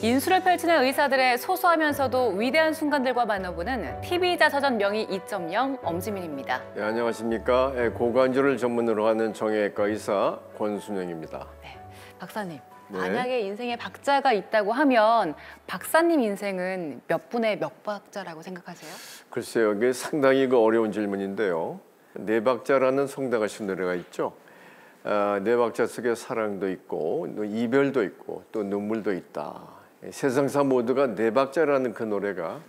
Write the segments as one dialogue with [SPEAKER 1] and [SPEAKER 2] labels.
[SPEAKER 1] 인수를 펼치는 의사들의 소소하면서도 위대한 순간들과 만나보는 TV의사 서전 명의 2.0 엄지민입니다.
[SPEAKER 2] 네, 안녕하십니까. 고관절을 전문으로 하는 정형외과 의사 권순영입니다.
[SPEAKER 1] 네, 박사님,
[SPEAKER 2] 네.
[SPEAKER 1] 만약에 인생에 박자가 있다고 하면 박사님 인생은 몇 분의 몇 박자라고 생각하세요?
[SPEAKER 2] 글쎄요, 이게 상당히 어려운 질문인데요. 네 박자라는 송다가 씨 노래가 있죠. 네 박자 속에 사랑도 있고 또 이별도 있고 또 눈물도 있다. 세상사 모두가 네 박자라는 그 노래가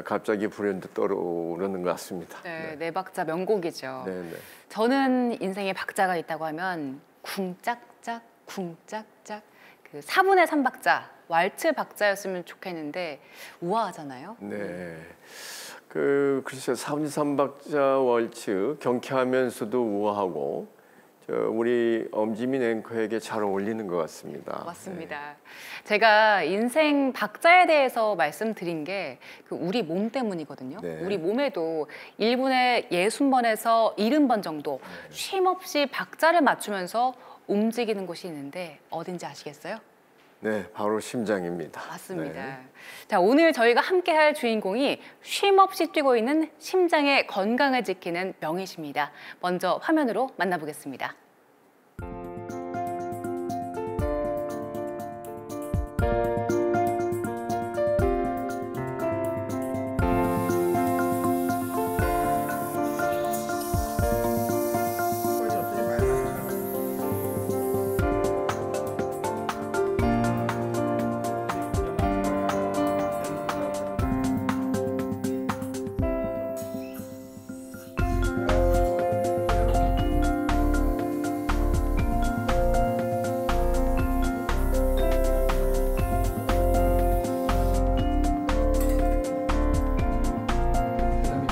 [SPEAKER 2] 갑자기 불현듯 떠오르는 것 같습니다.
[SPEAKER 1] 네, 네 박자 명곡이죠.
[SPEAKER 2] 네, 네.
[SPEAKER 1] 저는 인생에 박자가 있다고 하면 쿵짝짝 쿵짝짝 그 4분의 3박자 왈츠 박자였으면 좋겠는데 우아하잖아요.
[SPEAKER 2] 네. 글쎄요, 4분의 3박자 왈츠 경쾌하면서도 우아하고 우리 엄지민 앵커에게 잘 어울리는 것 같습니다.
[SPEAKER 1] 맞습니다. 네. 제가 인생 박자에 대해서 말씀드린 게 우리 몸 때문이거든요.
[SPEAKER 2] 네.
[SPEAKER 1] 우리 몸에도 1분에 60번에서 70번 정도 쉼없이 박자를 맞추면서 움직이는 곳이 있는데 어딘지 아시겠어요?
[SPEAKER 2] 네, 바로 심장입니다.
[SPEAKER 1] 맞습니다.
[SPEAKER 2] 네.
[SPEAKER 1] 자, 오늘 저희가 함께할 주인공이 쉼없이 뛰고 있는 심장의 건강을 지키는 명의십니다. 먼저 화면으로 만나보겠습니다.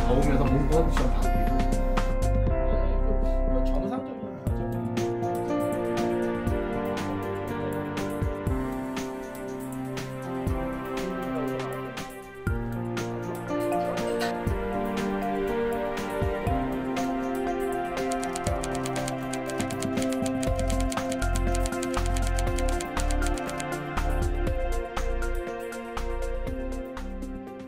[SPEAKER 3] 더우면서 몸 컨디션 바뀌고 정상적인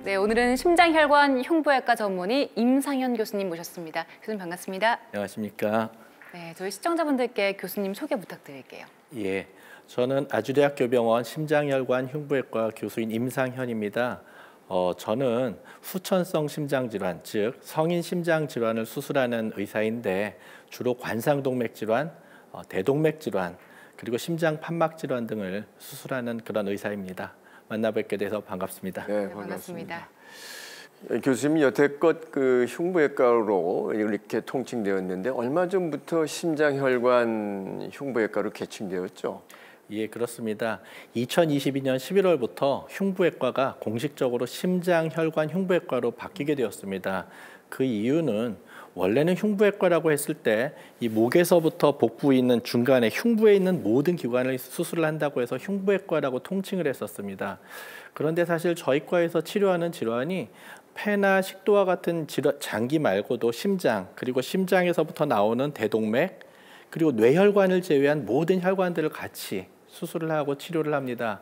[SPEAKER 1] 네, 오늘은 심장혈관 흉부외과 전문의 임상현 교수님 모셨습니다. 교수님 반갑습니다.
[SPEAKER 4] 안녕하십니까.
[SPEAKER 1] 네, 저희 시청자분들께 교수님 소개 부탁드릴게요.
[SPEAKER 4] 예, 저는 아주대학교병원 심장혈관 흉부외과 교수인 임상현입니다. 저는 후천성 심장질환, 즉 성인 심장질환을 수술하는 의사인데 주로 관상동맥 질환, 대동맥 질환, 그리고 심장 판막 질환 등을 수술하는 그런 의사입니다. 만나뵙게 돼서 반갑습니다.
[SPEAKER 2] 네,
[SPEAKER 1] 네, 반갑습니다.
[SPEAKER 2] 교수님 여태껏 흉부외과로 이렇게 통칭되었는데 얼마 전부터 심장혈관 흉부외과로 개칭되었죠?
[SPEAKER 4] 예, 그렇습니다. 2022년 11월부터 흉부외과가 공식적으로 심장혈관 흉부외과로 바뀌게 되었습니다. 그 이유는 원래는 흉부외과라고 했을 때 이 목에서부터 복부에 있는 중간에 흉부에 있는 모든 기관을 수술을 한다고 해서 흉부외과라고 통칭을 했었습니다. 그런데 사실 저희 과에서 치료하는 질환이 폐나 식도와 같은 장기 말고도 심장, 그리고 심장에서부터 나오는 대동맥, 그리고 뇌혈관을 제외한 모든 혈관들을 같이 수술을 하고 치료를 합니다.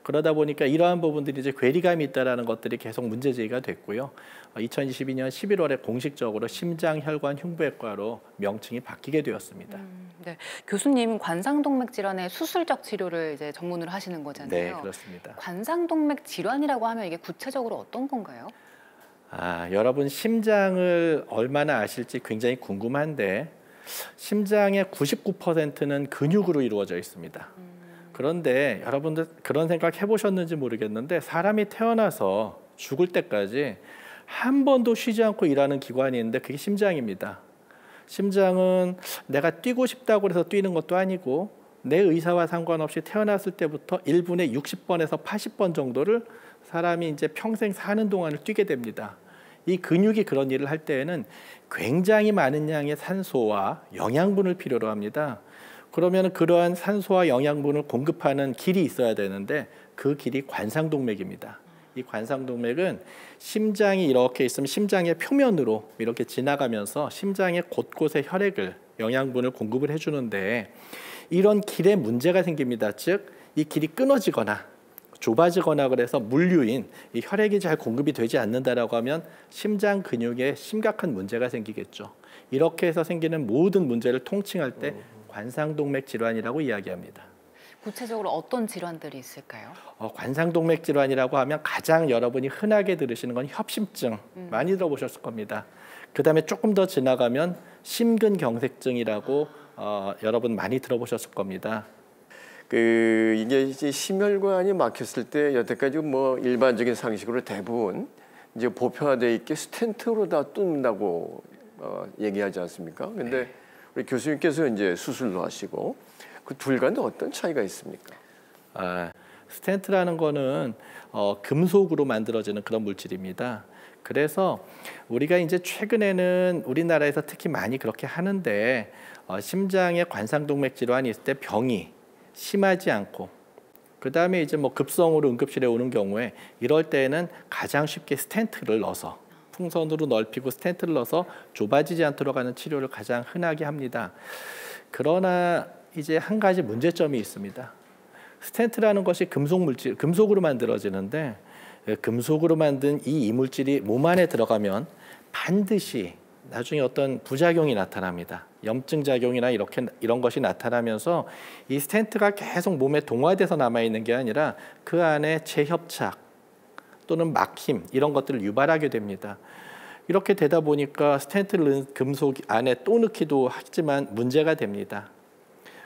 [SPEAKER 4] 그러다 보니까 이러한 부분들이 이제 괴리감이 있다는 것들이 계속 문제 제기가 됐고요. 2022년 11월에 공식적으로 심장혈관 흉부외과로 명칭이 바뀌게 되었습니다.
[SPEAKER 1] 네, 교수님 관상동맥 질환의 수술적 치료를 이제 전문으로 하시는 거잖아요.
[SPEAKER 4] 네, 그렇습니다.
[SPEAKER 1] 관상동맥 질환이라고 하면 이게 구체적으로 어떤 건가요?
[SPEAKER 4] 여러분 심장을 얼마나 아실지 굉장히 궁금한데 심장의 99%는 근육으로 이루어져 있습니다. 그런데 여러분들 그런 생각 해보셨는지 모르겠는데 사람이 태어나서 죽을 때까지 한 번도 쉬지 않고 일하는 기관이 있는데 그게 심장입니다. 심장은 내가 뛰고 싶다고 해서 뛰는 것도 아니고 내 의사와 상관없이 태어났을 때부터 1분에 60번에서 80번 정도를 사람이 이제 평생 사는 동안을 뛰게 됩니다. 이 근육이 그런 일을 할 때에는 굉장히 많은 양의 산소와 영양분을 필요로 합니다. 그러면 그러한 산소와 영양분을 공급하는 길이 있어야 되는데 그 길이 관상동맥입니다. 이 관상동맥은 심장이 이렇게 있으면 심장의 표면으로 이렇게 지나가면서 심장의 곳곳에 혈액을, 영양분을 공급을 해주는데 이런 길에 문제가 생깁니다. 즉, 이 길이 끊어지거나 좁아지거나 그래서 물류인 이 혈액이 잘 공급이 되지 않는다라고 하면 심장 근육에 심각한 문제가 생기겠죠. 이렇게 해서 생기는 모든 문제를 통칭할 때 관상동맥 질환이라고 이야기합니다.
[SPEAKER 1] 구체적으로 어떤 질환들이 있을까요?
[SPEAKER 4] 관상동맥 질환이라고 하면 가장 여러분이 흔하게 들으시는 건 협심증 많이 들어보셨을 겁니다. 그다음에 조금 더 지나가면 심근경색증이라고 여러분 많이 들어보셨을 겁니다.
[SPEAKER 2] 이게 이제 심혈관이 막혔을 때 여태까지 뭐 일반적인 상식으로 대부분 이제 보편화되어 있게 스텐트로 다 뚫는다고 얘기하지 않습니까? 근데 우리 교수님께서 이제 수술도 하시고 그 둘 간에 어떤 차이가 있습니까?
[SPEAKER 4] 스텐트라는 거는 금속으로 만들어지는 그런 물질입니다. 그래서 우리가 이제 최근에는 우리나라에서 특히 많이 그렇게 하는데 심장에 관상동맥 질환이 있을 때 병이 심하지 않고 그다음에 이제 뭐 급성으로 응급실에 오는 경우에 이럴 때에는 가장 쉽게 스텐트를 넣어서 풍선으로 넓히고 스텐트를 넣어서 좁아지지 않도록 하는 치료를 가장 흔하게 합니다. 그러나 이제 한 가지 문제점이 있습니다. 스텐트라는 것이 금속으로 만들어지는데 금속으로 만든 이 이물질이 몸 안에 들어가면 반드시 나중에 어떤 부작용이 나타납니다. 염증 작용이나 이런 것이 나타나면서 이 스텐트가 계속 몸에 동화돼서 남아 있는 게 아니라 그 안에 재협착 또는 막힘 이런 것들을 유발하게 됩니다. 이렇게 되다 보니까 스텐트를 넣은 금속 안에 또 넣기도 하지만 문제가 됩니다.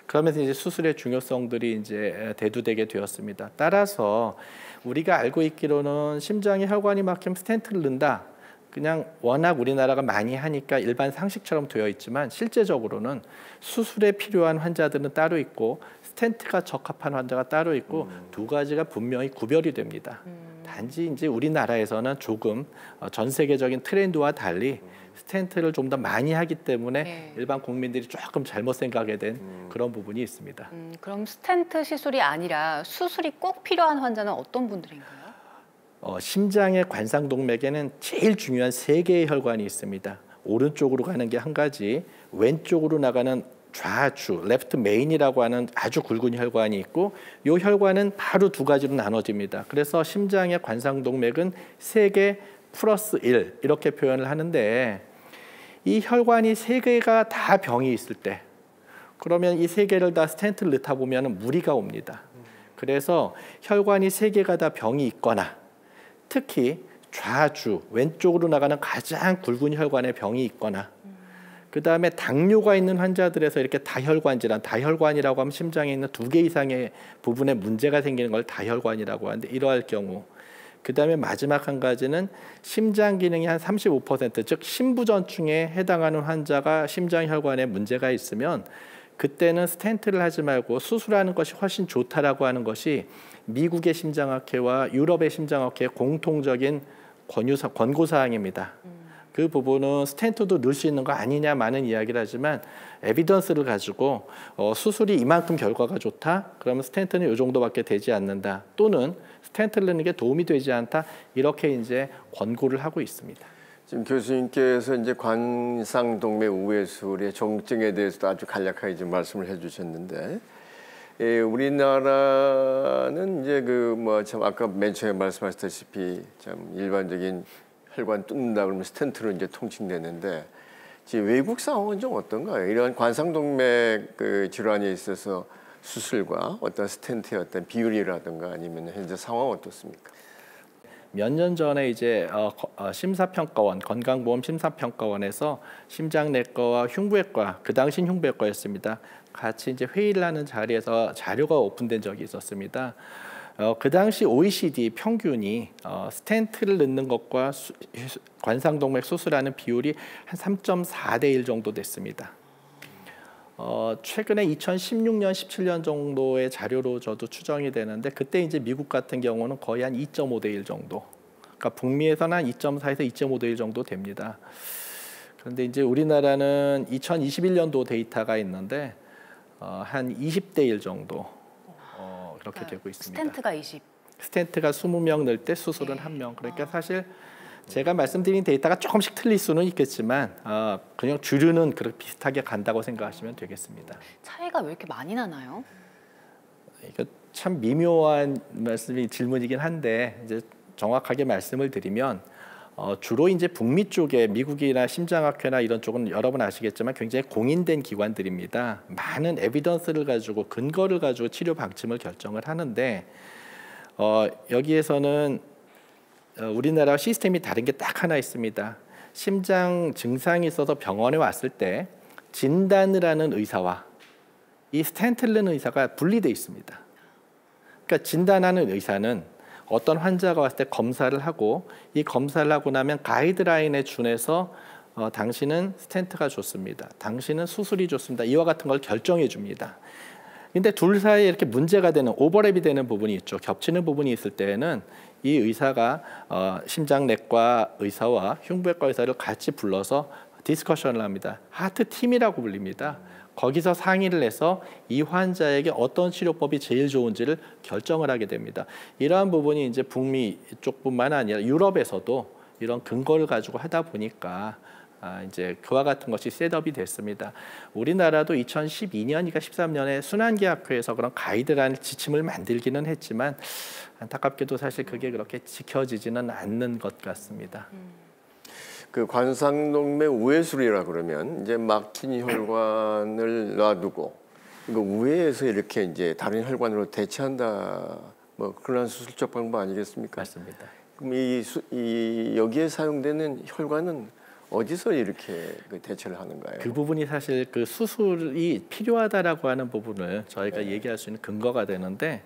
[SPEAKER 4] 그러면서 이제 수술의 중요성들이 이제 대두되게 되었습니다. 따라서 우리가 알고 있기로는 심장에 혈관이 막히면 스텐트를 넣는다. 그냥 워낙 우리나라가 많이 하니까 일반 상식처럼 되어 있지만 실제적으로는 수술에 필요한 환자들은 따로 있고 스텐트가 적합한 환자가 따로 있고 두 가지가 분명히 구별이 됩니다. 단지 이제 우리나라에서는 조금 전 세계적인 트렌드와 달리 스텐트를 좀 더 많이 하기 때문에 일반 국민들이 조금 잘못 생각하게 된 그런 부분이 있습니다.
[SPEAKER 1] 그럼 스텐트 시술이 아니라 수술이 꼭 필요한 환자는 어떤 분들인가요?
[SPEAKER 4] 심장의 관상동맥에는 제일 중요한 세 개의 혈관이 있습니다. 오른쪽으로 가는 게 한 가지, 왼쪽으로 나가는 좌주, 레프트 메인이라고 하는 아주 굵은 혈관이 있고 이 혈관은 바로 두 가지로 나눠집니다. 그래서 심장의 관상동맥은 3개 플러스 1 이렇게 표현을 하는데 이 혈관이 3개가 다 병이 있을 때 그러면 이 3개를 다 스텐트를 넣다 보면 무리가 옵니다. 그래서 혈관이 3개가 다 병이 있거나 특히 좌주, 왼쪽으로 나가는 가장 굵은 혈관에 병이 있거나 그 다음에 당뇨가 있는 환자들에서 이렇게 다혈관 질환, 다혈관이라고 하면 심장에 있는 2개 이상의 부분에 문제가 생기는 걸 다혈관이라고 하는데 이러할 경우 그 다음에 마지막 한 가지는 심장 기능이 한 35%, 즉 심부전증에 해당하는 환자가 심장 혈관에 문제가 있으면 그때는 스텐트를 하지 말고 수술하는 것이 훨씬 좋다라고 하는 것이 미국의 심장학회와 유럽의 심장학회의 공통적인 권고사항입니다. 그 부분은 스텐트도 넣을 수 있는 거 아니냐 많은 이야기를 하지만 에비던스를 가지고 수술이 이만큼 결과가 좋다? 그러면 스텐트는 이 정도밖에 되지 않는다. 또는 스텐트를 넣는 게 도움이 되지 않다. 이렇게 이제 권고를 하고 있습니다.
[SPEAKER 2] 지금 교수님께서 이제 관상동맥 우회술의 정증에 대해서도 아주 간략하게 좀 말씀을 해주셨는데, 우리나라는 이제 참 아까 맨 처음에 말씀하셨다시피 참 일반적인 혈관 뚫는다 그러면 스텐트로 이제 통칭되는데, 지금 외국 상황은 좀 어떤가요? 이런 관상동맥 질환에 있어서 수술과 어떤 스텐트의 어떤 비율이라든가 아니면 현재 상황은 어떻습니까?
[SPEAKER 4] 몇 년 전에 이제 심사평가원, 건강보험 심사평가원에서 심장내과와 흉부외과, 그 당시는 흉부외과였습니다. 같이 이제 회의를 하는 자리에서 자료가 오픈된 적이 있었습니다. 그 당시 OECD 평균이 스텐트를 넣는 것과 관상동맥 수술하는 비율이 한 3.4대 1 정도 됐습니다. 최근에 2016년, 17년 정도의 자료로 저도 추정이 되는데 그때 이제 미국 같은 경우는 거의 한 2.5대 1 정도. 그러니까 북미에서는 한 2.4에서 2.5대 1 정도 됩니다. 그런데 이제 우리나라는 2021년도 데이터가 있는데 한 20대 1 정도 그렇게 되고 있습니다.
[SPEAKER 1] 스텐트가 20.
[SPEAKER 4] 스텐트가 20명 넣을 때 수술은 1명. 그러니까 사실 제가 말씀드린 데이터가 조금씩 틀릴 수는 있겠지만 그냥 주류는 그렇게 비슷하게 간다고 생각하시면 되겠습니다.
[SPEAKER 1] 차이가 왜 이렇게 많이 나나요?
[SPEAKER 4] 참 미묘한 질문이긴 한데 이제 정확하게 말씀을 드리면 주로 이제 북미 쪽에 미국이나 심장학회나 이런 쪽은 여러분 아시겠지만 굉장히 공인된 기관들입니다. 많은 에비던스를 가지고 근거를 가지고 치료 방침을 결정을 하는데 여기에서는 우리나라 시스템이 다른 게 딱 하나 있습니다. 심장 증상이 있어서 병원에 왔을 때 진단을 하는 의사와 이 스탠트를 넣는 의사가 분리되어 있습니다. 그러니까 진단하는 의사는 어떤 환자가 왔을 때 검사를 하고 이 검사를 하고 나면 가이드라인에 준해서 당신은 스탠트가 좋습니다. 당신은 수술이 좋습니다. 이와 같은 걸 결정해 줍니다. 근데 둘 사이에 이렇게 문제가 되는 오버랩이 되는 부분이 있죠. 겹치는 부분이 있을 때에는 이 의사가 심장내과 의사와 흉부외과 의사를 같이 불러서 디스커션을 합니다. 하트 팀이라고 불립니다. 거기서 상의를 해서 이 환자에게 어떤 치료법이 제일 좋은지를 결정을 하게 됩니다. 이러한 부분이 이제 북미 쪽뿐만 아니라 유럽에서도 이런 근거를 가지고 하다 보니까 이제 그와 같은 것이 셋업이 됐습니다. 우리나라도 2012년이니까 13년에 순환계약회에서 그런 가이드라인 지침을 만들기는 했지만 안타깝게도 사실 그게 그렇게 지켜지지는 않는 것 같습니다.
[SPEAKER 2] 그 관상동맥 우회술이라 그러면 이제 막힌 혈관을 놔두고 그 우회에서 이렇게 이제 다른 혈관으로 대체한다, 뭐 그런 수술적 방법 아니겠습니까?
[SPEAKER 4] 맞습니다.
[SPEAKER 2] 그럼 여기에 사용되는 혈관은 어디서 이렇게 그 대체를 하는가요?
[SPEAKER 4] 그 부분이 사실 그 수술이 필요하다라고 하는 부분을 저희가 얘기할 수 있는 근거가 되는데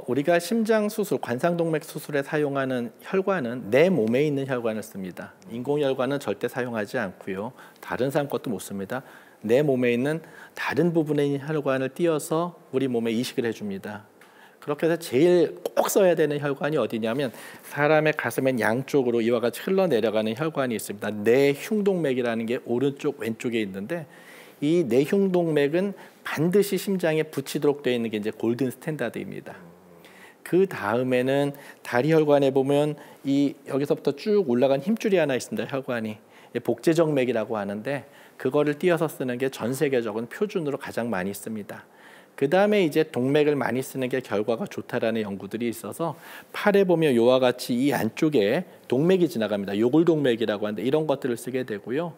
[SPEAKER 4] 우리가 심장 수술, 관상동맥 수술에 사용하는 혈관은 내 몸에 있는 혈관을 씁니다. 인공혈관은 절대 사용하지 않고요. 다른 사람 것도 못 씁니다. 내 몸에 있는 다른 부분에 있는 혈관을 띄어서 우리 몸에 이식을 해줍니다. 그렇게 해서 제일 꼭 써야 되는 혈관이 어디냐면 사람의 가슴의 양쪽으로 이와 같이 흘러내려가는 혈관이 있습니다. 내흉동맥이라는 게 오른쪽 왼쪽에 있는데 이 내흉동맥은 반드시 심장에 붙이도록 되어 있는 게 이제 골든 스탠다드입니다. 그 다음에는 다리 혈관에 보면 이 여기서부터 쭉 올라간 힘줄이 하나 있습니다. 혈관이 복제정맥이라고 하는데 그거를 띄어서 쓰는 게 전 세계적인 표준으로 가장 많이 씁니다. 그 다음에 이제 동맥을 많이 쓰는 게 결과가 좋다라는 연구들이 있어서 팔에 보면 이와 같이 이 안쪽에 동맥이 지나갑니다. 요골동맥이라고 하는데 이런 것들을 쓰게 되고요.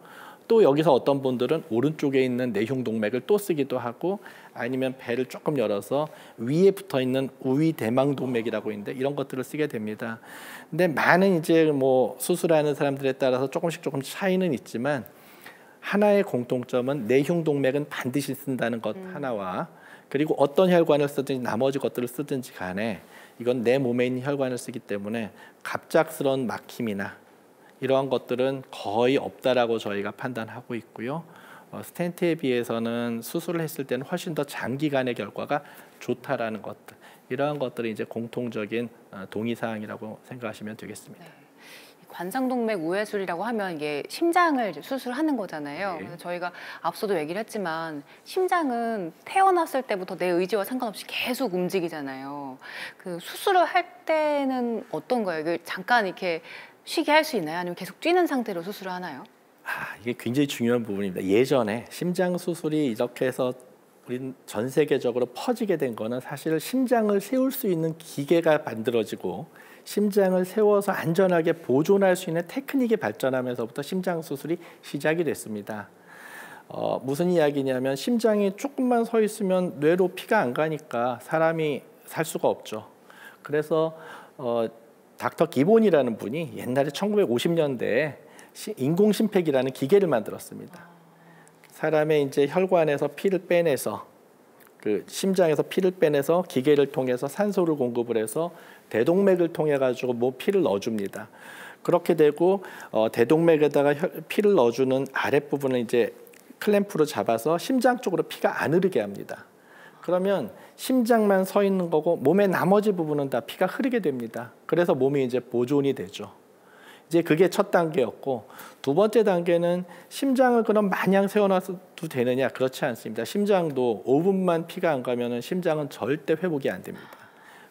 [SPEAKER 4] 또 여기서 어떤 분들은 오른쪽에 있는 내흉동맥을 또 쓰기도 하고 아니면 배를 조금 열어서 위에 붙어 있는 우위대망동맥이라고 있는데 이런 것들을 쓰게 됩니다. 근데 많은 이제 뭐 수술하는 사람들에 따라서 조금 차이는 있지만 하나의 공통점은 내흉동맥은 반드시 쓴다는 것 하나와 그리고 어떤 혈관을 쓰든지 나머지 것들을 쓰든지 간에 이건 내 몸에 있는 혈관을 쓰기 때문에 갑작스러운 막힘이나 이러한 것들은 거의 없다라고 저희가 판단하고 있고요. 스텐트에 비해서는 수술을 했을 때는 훨씬 더 장기간의 결과가 좋다라는 것들, 이러한 것들이 이제 공통적인 동의 사항이라고 생각하시면 되겠습니다.
[SPEAKER 1] 네. 관상동맥 우회술이라고 하면 이게 심장을 수술하는 거잖아요. 그래서 저희가 앞서도 얘기를 했지만 심장은 태어났을 때부터 내 의지와 상관없이 계속 움직이잖아요. 그 수술을 할 때는 어떤 거예요? 이게 잠깐 이렇게 쉬게 할 수 있나요? 아니면 계속 뛰는 상태로 수술을 하나요?
[SPEAKER 4] 이게 굉장히 중요한 부분입니다. 예전에 심장 수술이 이렇게 해서 우리 전 세계적으로 퍼지게 된 거는 사실 심장을 세울 수 있는 기계가 만들어지고 심장을 세워서 안전하게 보존할 수 있는 테크닉이 발전하면서부터 심장 수술이 시작이 됐습니다. 무슨 이야기냐면 심장이 조금만 서 있으면 뇌로 피가 안 가니까 사람이 살 수가 없죠. 그래서 닥터 기본이라는 분이 옛날에 1950년대에 인공심폐기라는 기계를 만들었습니다. 사람의 이제 혈관에서 피를 빼내서 그 심장에서 피를 빼내서 기계를 통해서 산소를 공급을 해서 대동맥을 통해 가지고 뭐 피를 넣어줍니다. 그렇게 되고 대동맥에다가 피를 넣어주는 아랫부분을 이제 클램프로 잡아서 심장 쪽으로 피가 안 흐르게 합니다. 그러면 심장만 서 있는 거고 몸의 나머지 부분은 다 피가 흐르게 됩니다. 그래서 몸이 이제 보존이 되죠. 이제 그게 첫 단계였고 두 번째 단계는 심장을 그럼 마냥 세워놔도 되느냐? 그렇지 않습니다. 심장도 5분만 피가 안 가면은 심장은 절대 회복이 안 됩니다.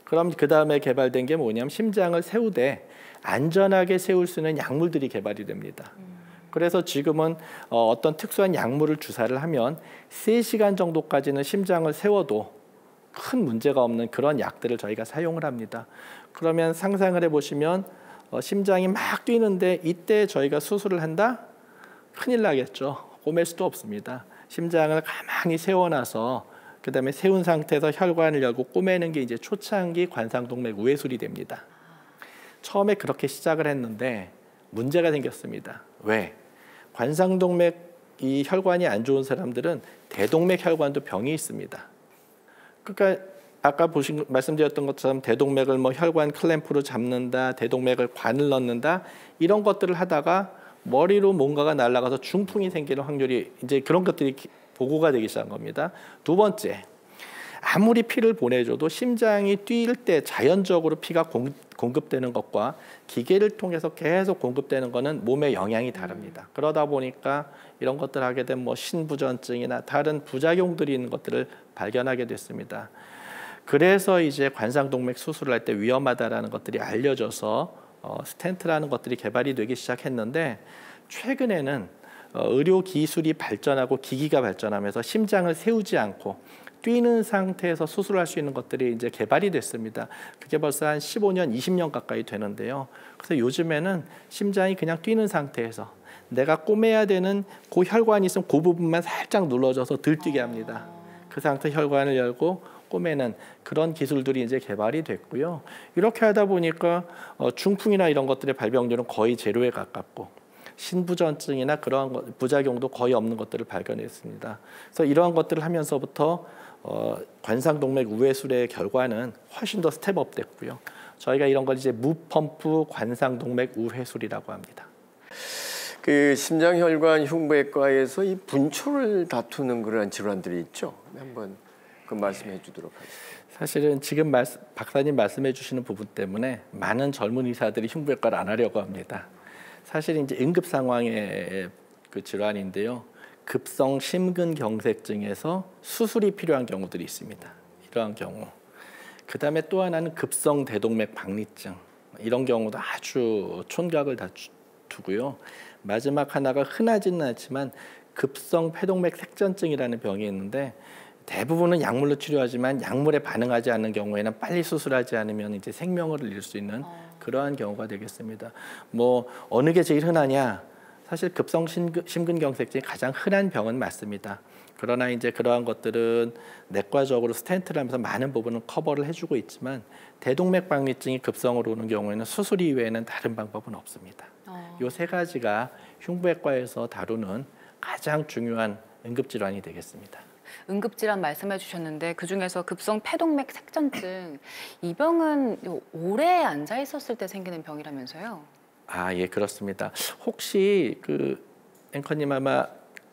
[SPEAKER 4] 그럼 그 다음에 개발된 게 뭐냐면 심장을 세우되 안전하게 세울 수 있는 약물들이 개발이 됩니다. 그래서 지금은 어떤 특수한 약물을 주사를 하면 3시간 정도까지는 심장을 세워도 큰 문제가 없는 그런 약들을 저희가 사용을 합니다. 그러면 상상을 해보시면 심장이 막 뛰는데 이때 저희가 수술을 한다? 큰일 나겠죠. 꼬맬 수도 없습니다. 심장을 가만히 세워놔서 그다음에 세운 상태에서 혈관을 열고 꼬매는 게 이제 초창기 관상동맥 우회술이 됩니다. 처음에 그렇게 시작을 했는데 문제가 생겼습니다. 왜? 관상동맥 이 혈관이 안 좋은 사람들은 대동맥 혈관도 병이 있습니다. 그러니까 아까 말씀드렸던 것처럼 대동맥을 뭐 혈관 클램프로 잡는다, 대동맥을 관을 넣는다 이런 것들을 하다가 머리로 뭔가가 날아가서 중풍이 생기는 확률이 이제 그런 것들이 보고가 되기 시작한 겁니다. 두 번째, 아무리 피를 보내줘도 심장이 뛸 때 자연적으로 피가 공급되는 것과 기계를 통해서 계속 공급되는 것은 몸에 영향이 다릅니다. 그러다 보니까 이런 것들을 하게 되면 뭐 신부전증이나 다른 부작용들이 있는 것들을 발견하게 됐습니다. 그래서 이제 관상동맥 수술을 할 때 위험하다라는 것들이 알려져서 스텐트라는 것들이 개발이 되기 시작했는데 최근에는 의료 기술이 발전하고 기기가 발전하면서 심장을 세우지 않고 뛰는 상태에서 수술할 수 있는 것들이 이제 개발이 됐습니다. 그게 벌써 한 15년, 20년 가까이 되는데요. 그래서 요즘에는 심장이 그냥 뛰는 상태에서 내가 꼬매야 되는 그 혈관이 있으면 그 부분만 살짝 눌러줘서 들뛰게 합니다. 그 상태 혈관을 열고 꼬매는 그런 기술들이 이제 개발이 됐고요. 이렇게 하다 보니까 중풍이나 이런 것들의 발병률은 거의 제로에 가깝고 신부전증이나 그러한 부작용도 거의 없는 것들을 발견했습니다. 그래서 이러한 것들을 하면서부터 관상동맥 우회술의 결과는 훨씬 더 스텝업 됐고요. 저희가 이런 걸 이제 무펌프 관상동맥 우회술이라고 합니다.
[SPEAKER 2] 그 심장혈관 흉부외과에서 이 분초를 다투는 그런 질환들이 있죠. 한번 그 말씀해 주도록 하겠습니다.
[SPEAKER 4] 사실은 지금 박사님 말씀해 주시는 부분 때문에 많은 젊은 의사들이 흉부외과를 안 하려고 합니다. 사실 이제 응급 상황의 그 질환인데요. 급성 심근경색증에서 수술이 필요한 경우들이 있습니다. 이러한 경우. 그다음에 또 하나는 급성 대동맥 박리증. 이런 경우도 아주 촌각을 다투고요. 마지막 하나가 흔하지는 않지만 급성 폐동맥 색전증이라는 병이 있는데 대부분은 약물로 치료하지만 약물에 반응하지 않는 경우에는 빨리 수술하지 않으면 이제 생명을 잃을 수 있는 그러한 경우가 되겠습니다. 뭐 어느 게 제일 흔하냐? 사실 급성 심근경색증이 가장 흔한 병은 맞습니다. 그러나 이제 그러한 것들은 내과적으로 스텐트를 하면서 많은 부분은 커버를 해주고 있지만 대동맥 박리증이 급성으로 오는 경우에는 수술 이외에는 다른 방법은 없습니다. 이 세 가지가 흉부외과에서 다루는 가장 중요한 응급질환이 되겠습니다.
[SPEAKER 1] 응급질환 말씀해 주셨는데 그중에서 급성 폐동맥 색전증 이 병은 오래 앉아 있었을 때 생기는 병이라면서요?
[SPEAKER 4] 아, 예, 그렇습니다. 혹시 그 앵커님 아마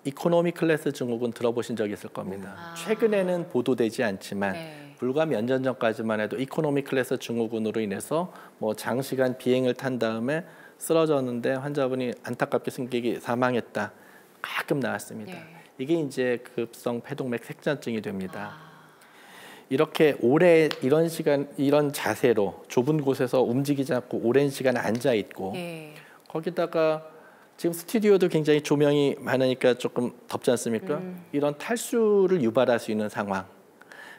[SPEAKER 4] 이코노미 클래스 증후군 들어보신 적 있을 겁니다. 최근에는 보도되지 않지만 불과 몇 년 전까지만 해도 이코노미 클래스 증후군으로 인해서 뭐 장시간 비행을 탄 다음에 쓰러졌는데 환자분이 안타깝게 승객이 사망했다. 가끔 나왔습니다. 이게 이제 급성 폐동맥 색전증이 됩니다. 이렇게 오래 이런 자세로 좁은 곳에서 움직이지 않고 오랜 시간 앉아 있고 거기다가 지금 스튜디오도 굉장히 조명이 많으니까 조금 덥지 않습니까? 이런 탈수를 유발할 수 있는 상황.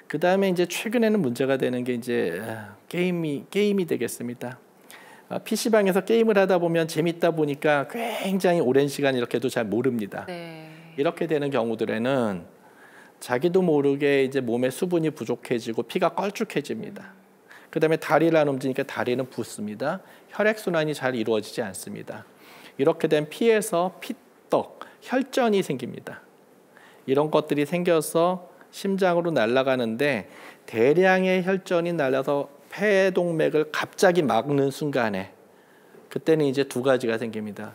[SPEAKER 4] 그 다음에 이제 최근에는 문제가 되는 게 이제 게임이 되겠습니다. PC방에서 게임을 하다 보면 재밌다 보니까 굉장히 오랜 시간 이렇게도 잘 모릅니다. 이렇게 되는 경우들에는 자기도 모르게 이제 몸에 수분이 부족해지고 피가 걸쭉해집니다. 그다음에 다리를 안 움직이니까 다리는 붓습니다. 혈액순환이 잘 이루어지지 않습니다. 이렇게 된 피에서 피떡, 혈전이 생깁니다. 이런 것들이 생겨서 심장으로 날아가는데 대량의 혈전이 날아서 폐동맥을 갑자기 막는 순간에 그때는 이제 두 가지가 생깁니다.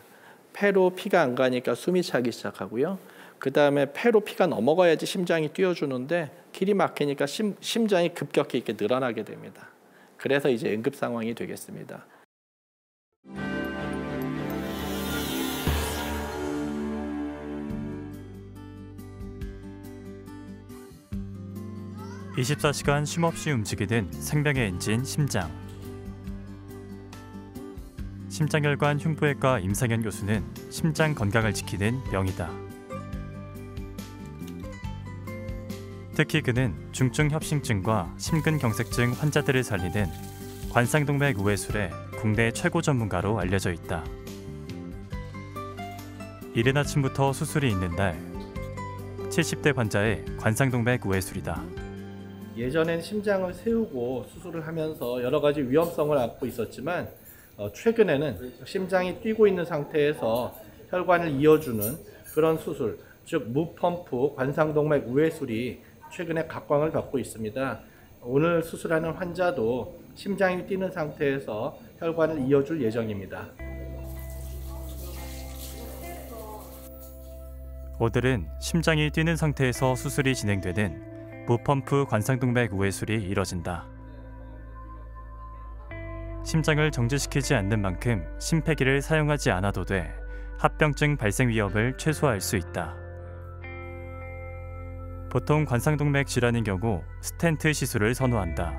[SPEAKER 4] 폐로 피가 안 가니까 숨이 차기 시작하고요. 그 다음에 폐로 피가 넘어가야지 심장이 뛰어주는데 길이 막히니까 심장이 급격히 이렇게 늘어나게 됩니다. 그래서 이제 응급 상황이 되겠습니다.
[SPEAKER 5] (24시간) 쉼없이 움직이는 생명의 엔진 심장. 심장혈관 흉부외과 임상현 교수는 심장 건강을 지키는 명이다. 특히 그는 중증 협심증과 심근경색증 환자들을 살리는 관상동맥 우회술의 국내 최고 전문가로 알려져 있다. 이른 아침부터 수술이 있는 날, 70대 환자의 관상동맥 우회술이다.
[SPEAKER 4] 예전엔 심장을 세우고 수술을 하면서 여러 가지 위험성을 안고 있었지만 최근에는 심장이 뛰고 있는 상태에서 혈관을 이어주는 그런 수술, 즉 무펌프 관상동맥 우회술이 최근에 각광을 받고 있습니다. 오늘 수술하는 환자도 심장이 뛰는 상태에서 혈관을 이어줄 예정입니다.
[SPEAKER 5] 오늘은 심장이 뛰는 상태에서 수술이 진행되는 무펌프 관상동맥 우회술이 이뤄진다. 심장을 정지시키지 않는 만큼 심폐기를 사용하지 않아도 돼 합병증 발생 위험을 최소화할 수 있다. 보통 관상동맥 질환인 경우 스텐트 시술을 선호한다.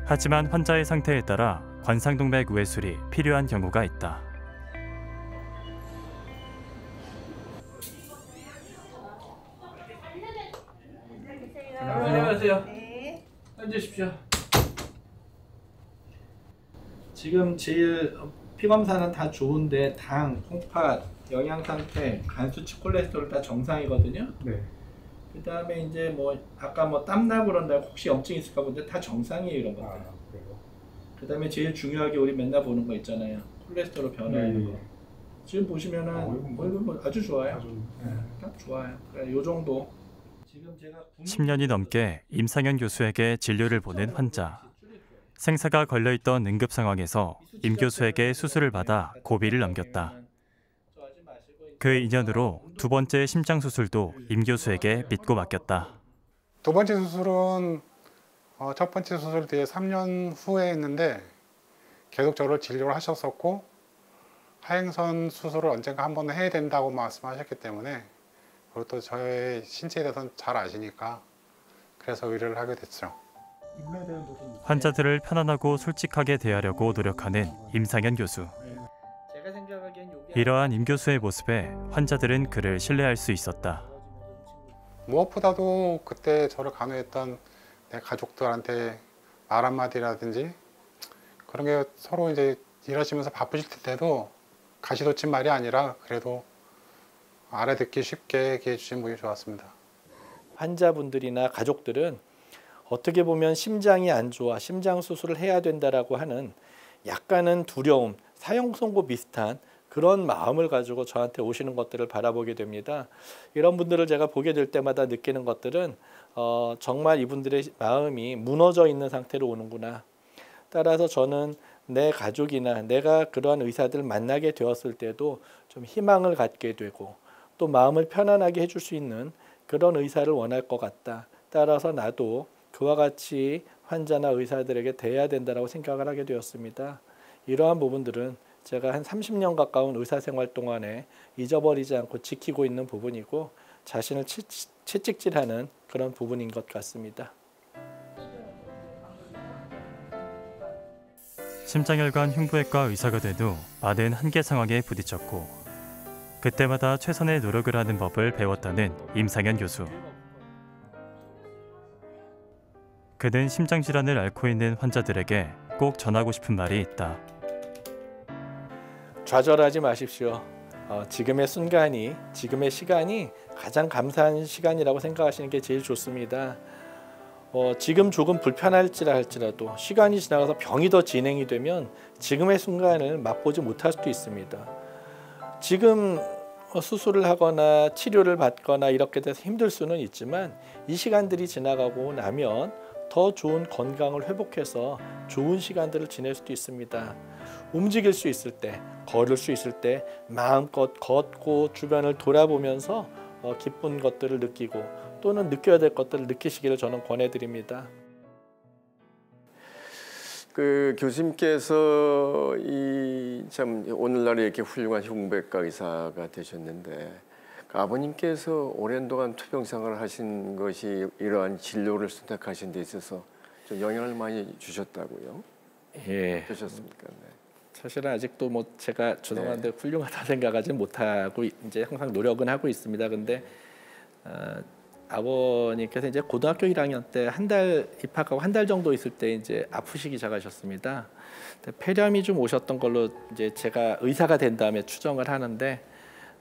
[SPEAKER 5] 하지만 환자의 상태에 따라 관상동맥 우회술이 필요한 경우가 있다.
[SPEAKER 4] 안녕하세요. 앉으십시오. 지금 제일 피 검사는 다 좋은데 당, 콩팥, 영양 상태, 간 수치, 콜레스테롤 다 정상이거든요.
[SPEAKER 3] 네.
[SPEAKER 4] 그다음에 이제 뭐 아까 뭐 땀나 그런다 혹시 염증 있을까 본데 다 정상이에요 이런 것들.
[SPEAKER 3] 그래요?
[SPEAKER 4] 그다음에 제일 중요하게 우리 맨날 보는 거 있잖아요. 콜레스테롤 변화하는 거. 지금 보시면은 얼굴 뭐 아주 좋아요. 딱 좋아요. 그러니까 요 정도. 지금 제가
[SPEAKER 5] 10년이 넘게 임상현 교수에게 진료를 보낸 환자. 생사가 걸려있던 응급 상황에서 임 교수에게 수술을 받아 고비를 넘겼다. 그 인연으로 두 번째 심장 수술도 임 교수에게 믿고 맡겼다.
[SPEAKER 6] 두 번째 수술은 첫 번째 수술 뒤에 3년 후에 했는데 계속 저를 진료를 하셨었고 하행선 수술을 언젠가 한 번은 해야 된다고 말씀하셨기 때문에 그리고 또 저의 신체에 대해서는 잘 아시니까 그래서 의뢰를 하게 됐죠.
[SPEAKER 5] 환자들을 편안하고 솔직하게 대하려고 노력하는 임상현 교수. 이러한 임 교수의 모습에 환자들은 그를 신뢰할 수 있었다.
[SPEAKER 6] 무엇보다도 그때 저를 간호했던 내 가족들한테 말 한마디라든지 그런 게 서로 이제 일하시면서 바쁘실 때도 가시돋친 말이 아니라 그래도 알아듣기 쉽게 얘기해 주신 분이 좋았습니다.
[SPEAKER 4] 환자분들이나 가족들은 어떻게 보면 심장이 안 좋아 심장 수술을 해야 된다라고 하는 약간은 두려움, 사형 선고 비슷한 그런 마음을 가지고 저한테 오시는 것들을 바라보게 됩니다. 이런 분들을 제가 보게 될 때마다 느끼는 것들은 정말 이분들의 마음이 무너져 있는 상태로 오는구나. 따라서 저는 내 가족이나 내가 그러한 의사들을 만나게 되었을 때도 좀 희망을 갖게 되고 또 마음을 편안하게 해줄 수 있는 그런 의사를 원할 것 같다. 따라서 나도 그와 같이 환자나 의사들에게 대해야 된다고 생각을 하게 되었습니다. 이러한 부분들은 제가 한 30년 가까운 의사생활 동안에 잊어버리지 않고 지키고 있는 부분이고 자신을 채찍질하는 그런 부분인 것 같습니다.
[SPEAKER 5] 심장혈관 흉부외과 의사가 돼도 많은 한계 상황에 부딪혔고 그때마다 최선의 노력을 하는 법을 배웠다는 임상현 교수. 그는 심장질환을 앓고 있는 환자들에게 꼭 전하고 싶은 말이 있다.
[SPEAKER 4] 좌절하지 마십시오. 지금의 순간이, 지금의 시간이 가장 감사한 시간이라고 생각하시는 게 제일 좋습니다. 지금 조금 불편할지라도 시간이 지나가서 병이 더 진행이 되면 지금의 순간을 맛보지 못할 수도 있습니다. 지금 수술을 하거나 치료를 받거나 이렇게 돼서 힘들 수는 있지만 이 시간들이 지나가고 나면 더 좋은 건강을 회복해서 좋은 시간들을 지낼 수도 있습니다. 움직일 수 있을 때, 걸을 수 있을 때 마음껏 걷고 주변을 돌아보면서 기쁜 것들을 느끼고 또는 느껴야 될 것들을 느끼시기를 저는 권해드립니다.
[SPEAKER 2] 그 교수님께서 참 오늘날 이렇게 훌륭한 흉부외과 의사가 되셨는데 아버님께서 오랜 동안 투병생활을 하신 것이 이러한 진료를 선택하신 데 있어서 좀 영향을 많이 주셨다고요?
[SPEAKER 4] 예.
[SPEAKER 2] 어떠셨습니까? 네.
[SPEAKER 4] 사실은 아직도 뭐 제가 죄송한데 훌륭하다 생각하지 못하고 이제 항상 노력은 하고 있습니다. 근데 아버님께서 이제 고등학교 1학년 때 한 달 입학하고 한 달 정도 있을 때 이제 아프시기 시작하셨습니다. 폐렴이 좀 오셨던 걸로 이제 제가 의사가 된 다음에 추정을 하는데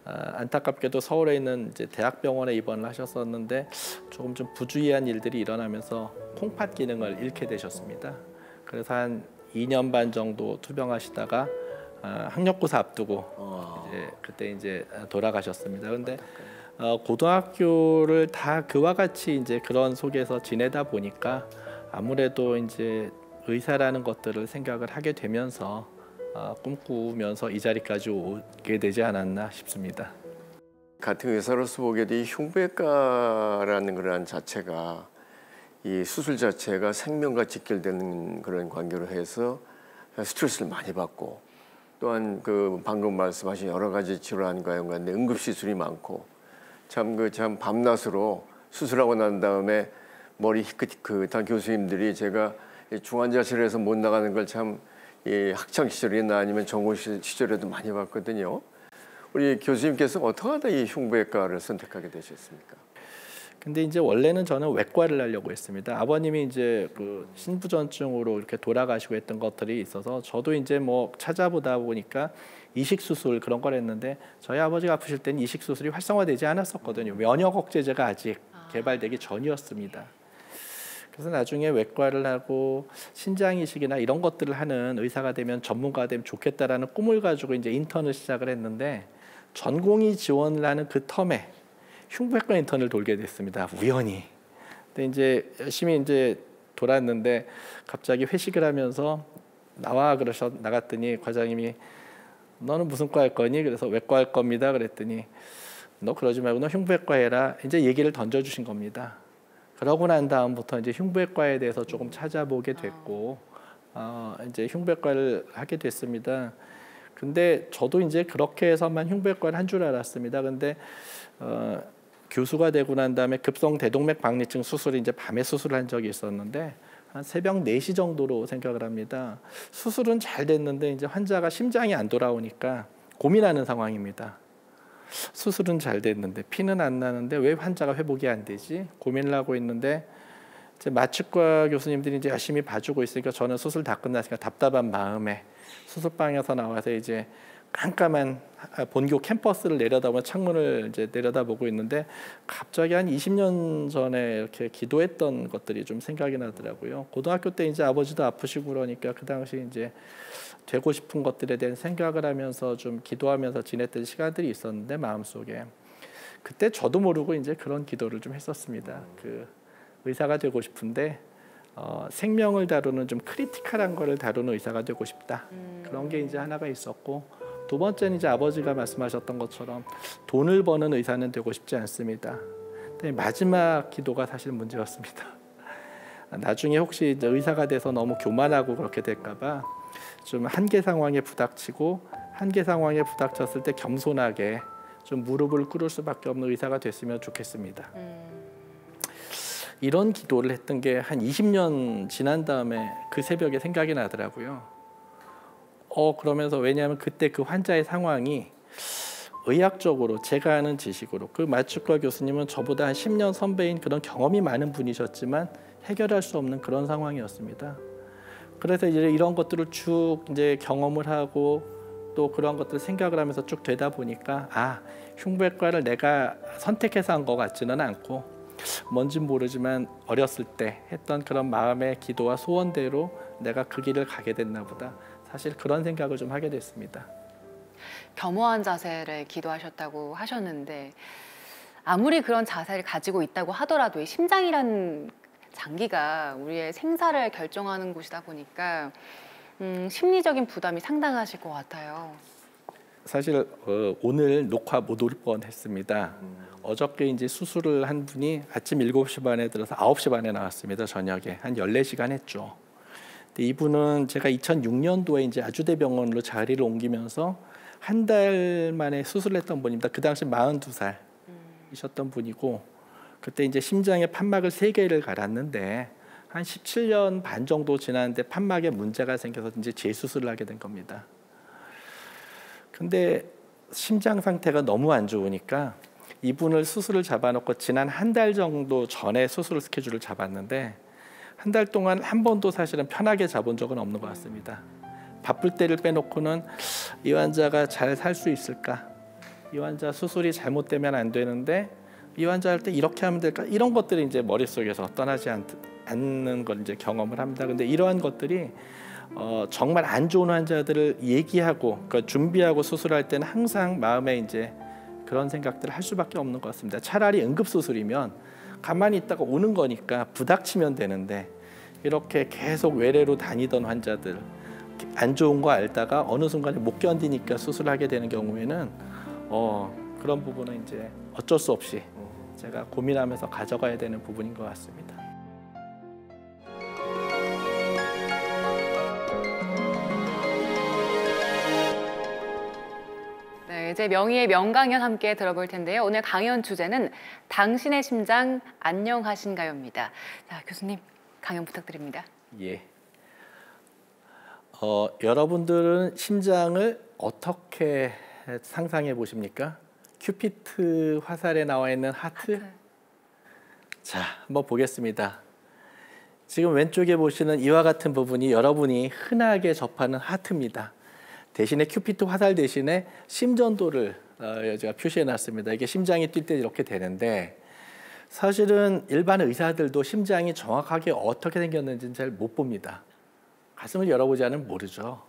[SPEAKER 4] 안타깝게도 서울에 있는 이제 대학병원에 입원을 하셨었는데 조금 좀 부주의한 일들이 일어나면서 콩팥 기능을 잃게 되셨습니다. 그래서 한 2년 반 정도 투병하시다가 학력고사 앞두고 이제 그때 이제 돌아가셨습니다. 그런데 고등학교를 다 그와 같이 이제 그런 속에서 지내다 보니까 아무래도 이제 의사라는 것들을 생각을 하게 되면서 꿈꾸면서 이 자리까지 오게 되지 않았나 싶습니다.
[SPEAKER 2] 같은 의사로서 보게도 이 흉부외과라는 그런 자체가 이 수술 자체가 생명과 직결되는 그런 관계로 해서 스트레스를 많이 받고 또한 그 방금 말씀하신 여러 가지 질환과 연관된 응급시술이 많고 참 밤낮으로 수술하고 난 다음에 머리 희끗희끗한 교수님들이 제가 중환자실에서 못 나가는 걸 참 학창 시절이나 아니면 전공 시절에도 많이 봤거든요. 우리 교수님께서 어떻게 하다 이 흉부외과를 선택하게 되셨습니까?
[SPEAKER 4] 근데 이제 원래는 저는 외과를 하려고 했습니다. 아버님이 이제 그 신부전증으로 이렇게 돌아가시고 했던 것들이 있어서 저도 이제 뭐 찾아보다 보니까 이식 수술 그런 걸 했는데 저희 아버지가 아프실 때는 이식 수술이 활성화되지 않았었거든요. 면역 억제제가 아직 개발되기 전이었습니다. 그래서 나중에 외과를 하고 신장 이식이나 이런 것들을 하는 의사가 되면 전문가가 되면 좋겠다라는 꿈을 가지고 이제 인턴을 시작을 했는데 전공의 지원을 하는 그 텀에 흉부외과 인턴을 돌게 됐습니다. 우연히. 근데 이제 열심히 이제 돌았는데 갑자기 회식을 하면서 나와 나갔더니 과장님이 너는 무슨 과 할 거니? 그래서 외과 할 겁니다. 그랬더니 너 그러지 말고 너 흉부외과 해라. 이제 얘기를 던져주신 겁니다. 그러고 난 다음부터 이제 흉부외과에 대해서 조금 찾아보게 됐고 이제 흉부외과를 하게 됐습니다. 근데 저도 이제 그렇게 해서만 흉부외과를 한 줄 알았습니다. 근데 교수가 되고 난 다음에 급성 대동맥 박리증 수술을 이제 밤에 수술을 한 적이 있었는데 한 새벽 4시 정도로 생각을 합니다. 수술은 잘 됐는데 이제 환자가 심장이 안 돌아오니까 고민하는 상황입니다. 수술은 잘 됐는데 피는 안 나는데 왜 환자가 회복이 안 되지? 고민을 하고 있는데 이제 마취과 교수님들이 이제 열심히 봐주고 있으니까 저는 수술 다 끝났으니까 답답한 마음에 수술방에서 나와서 이제 깜깜한 본교 캠퍼스를 내려다보면 창문을 이제 내려다보고 있는데 갑자기 한 20년 전에 이렇게 기도했던 것들이 좀 생각이 나더라고요. 고등학교 때 이제 아버지도 아프시고 그러니까 그 당시 이제 되고 싶은 것들에 대한 생각을 하면서 좀 기도하면서 지냈던 시간들이 있었는데 마음속에 그때 저도 모르고 이제 그런 기도를 좀 했었습니다. 그 의사가 되고 싶은데 생명을 다루는 좀 크리티컬한 거를 다루는 의사가 되고 싶다. 그런 게 이제 하나가 있었고 두 번째는 이제 아버지가 말씀하셨던 것처럼 돈을 버는 의사는 되고 싶지 않습니다. 근데 마지막 기도가 사실 문제였습니다. 나중에 혹시 이제 의사가 돼서 너무 교만하고 그렇게 될까봐 좀 한계 상황에 부닥치고 한계 상황에 부닥쳤을 때 겸손하게 좀 무릎을 꿇을 수밖에 없는 의사가 됐으면 좋겠습니다. 이런 기도를 했던 게 한 20년 지난 다음에 그 새벽에 생각이 나더라고요. 그러면서 왜냐하면 그때 그 환자의 상황이 의학적으로 제가 아는 지식으로 그 마취과 교수님은 저보다 한 10년 선배인 그런 경험이 많은 분이셨지만 해결할 수 없는 그런 상황이었습니다. 그래서 이제 이런 것들을 쭉 이제 경험을 하고 또 그런 것들 생각을 하면서 쭉 되다 보니까 흉부외과를 내가 선택해서 한 것 같지는 않고 뭔진 모르지만 어렸을 때 했던 그런 마음의 기도와 소원대로 내가 그 길을 가게 됐나 보다. 사실 그런 생각을 좀 하게 됐습니다.
[SPEAKER 1] 겸허한 자세를 기도하셨다고 하셨는데 아무리 그런 자세를 가지고 있다고 하더라도 이 심장이라는 장기가 우리의 생사를 결정하는 곳이다 보니까 심리적인 부담이 상당하실 것 같아요.
[SPEAKER 4] 사실 오늘 녹화 못 올 뻔했습니다. 어저께 이제 수술을 한 분이 아침 7시 반에 들어서 9시 반에 나왔습니다. 저녁에 한 14시간 했죠. 근데 이분은 제가 2006년도에 이제 아주대병원으로 자리를 옮기면서 한 달 만에 수술했던 분입니다. 그 당시 42살이셨던 분이고 그때 이제 심장에 판막을 3개를 갈았는데 한 17년 반 정도 지났는데 판막에 문제가 생겨서 이제 재수술을 하게 된 겁니다. 근데 심장 상태가 너무 안 좋으니까 이분을 수술을 잡아놓고 지난 한 달 정도 전에 수술 스케줄을 잡았는데 한 달 동안 한 번도 사실은 편하게 잡은 적은 없는 것 같습니다. 바쁠 때를 빼놓고는 이 환자가 잘 살 수 있을까? 이 환자 수술이 잘못되면 안 되는데 이 환자 할 때 이렇게 하면 될까? 이런 것들이 이제 머릿속에서 떠나지 않는 걸 이제 경험을 합니다. 근데 이러한 것들이 정말 안 좋은 환자들을 얘기하고 그러니까 준비하고 수술할 때는 항상 마음에 이제 그런 생각들을 할 수밖에 없는 것 같습니다. 차라리 응급수술이면 가만히 있다가 오는 거니까 부닥치면 되는데 이렇게 계속 외래로 다니던 환자들 안 좋은 거 알다가 어느 순간에 못 견디니까 수술하게 되는 경우에는 그런 부분은 이제 어쩔 수 없이 제가 고민하면서 가져가야 되는 부분인 것 같습니다.
[SPEAKER 1] 이제 명의의 명강연 함께 들어볼 텐데요. 오늘 강연 주제는 당신의 심장 안녕하신가요입니다. 자, 교수님 강연 부탁드립니다.
[SPEAKER 4] 예. 여러분들은 심장을 어떻게 상상해 보십니까? 큐피트 화살에 나와 있는 하트? 자, 한번 보겠습니다. 지금 왼쪽에 보시는 이와 같은 부분이 여러분이 흔하게 접하는 하트입니다. 대신에 큐피트 화살 대신에 심전도를 제가 표시해 놨습니다. 이게 심장이 뛸 때 이렇게 되는데 사실은 일반 의사들도 심장이 정확하게 어떻게 생겼는지는 잘 못 봅니다. 가슴을 열어보지 않으면 모르죠.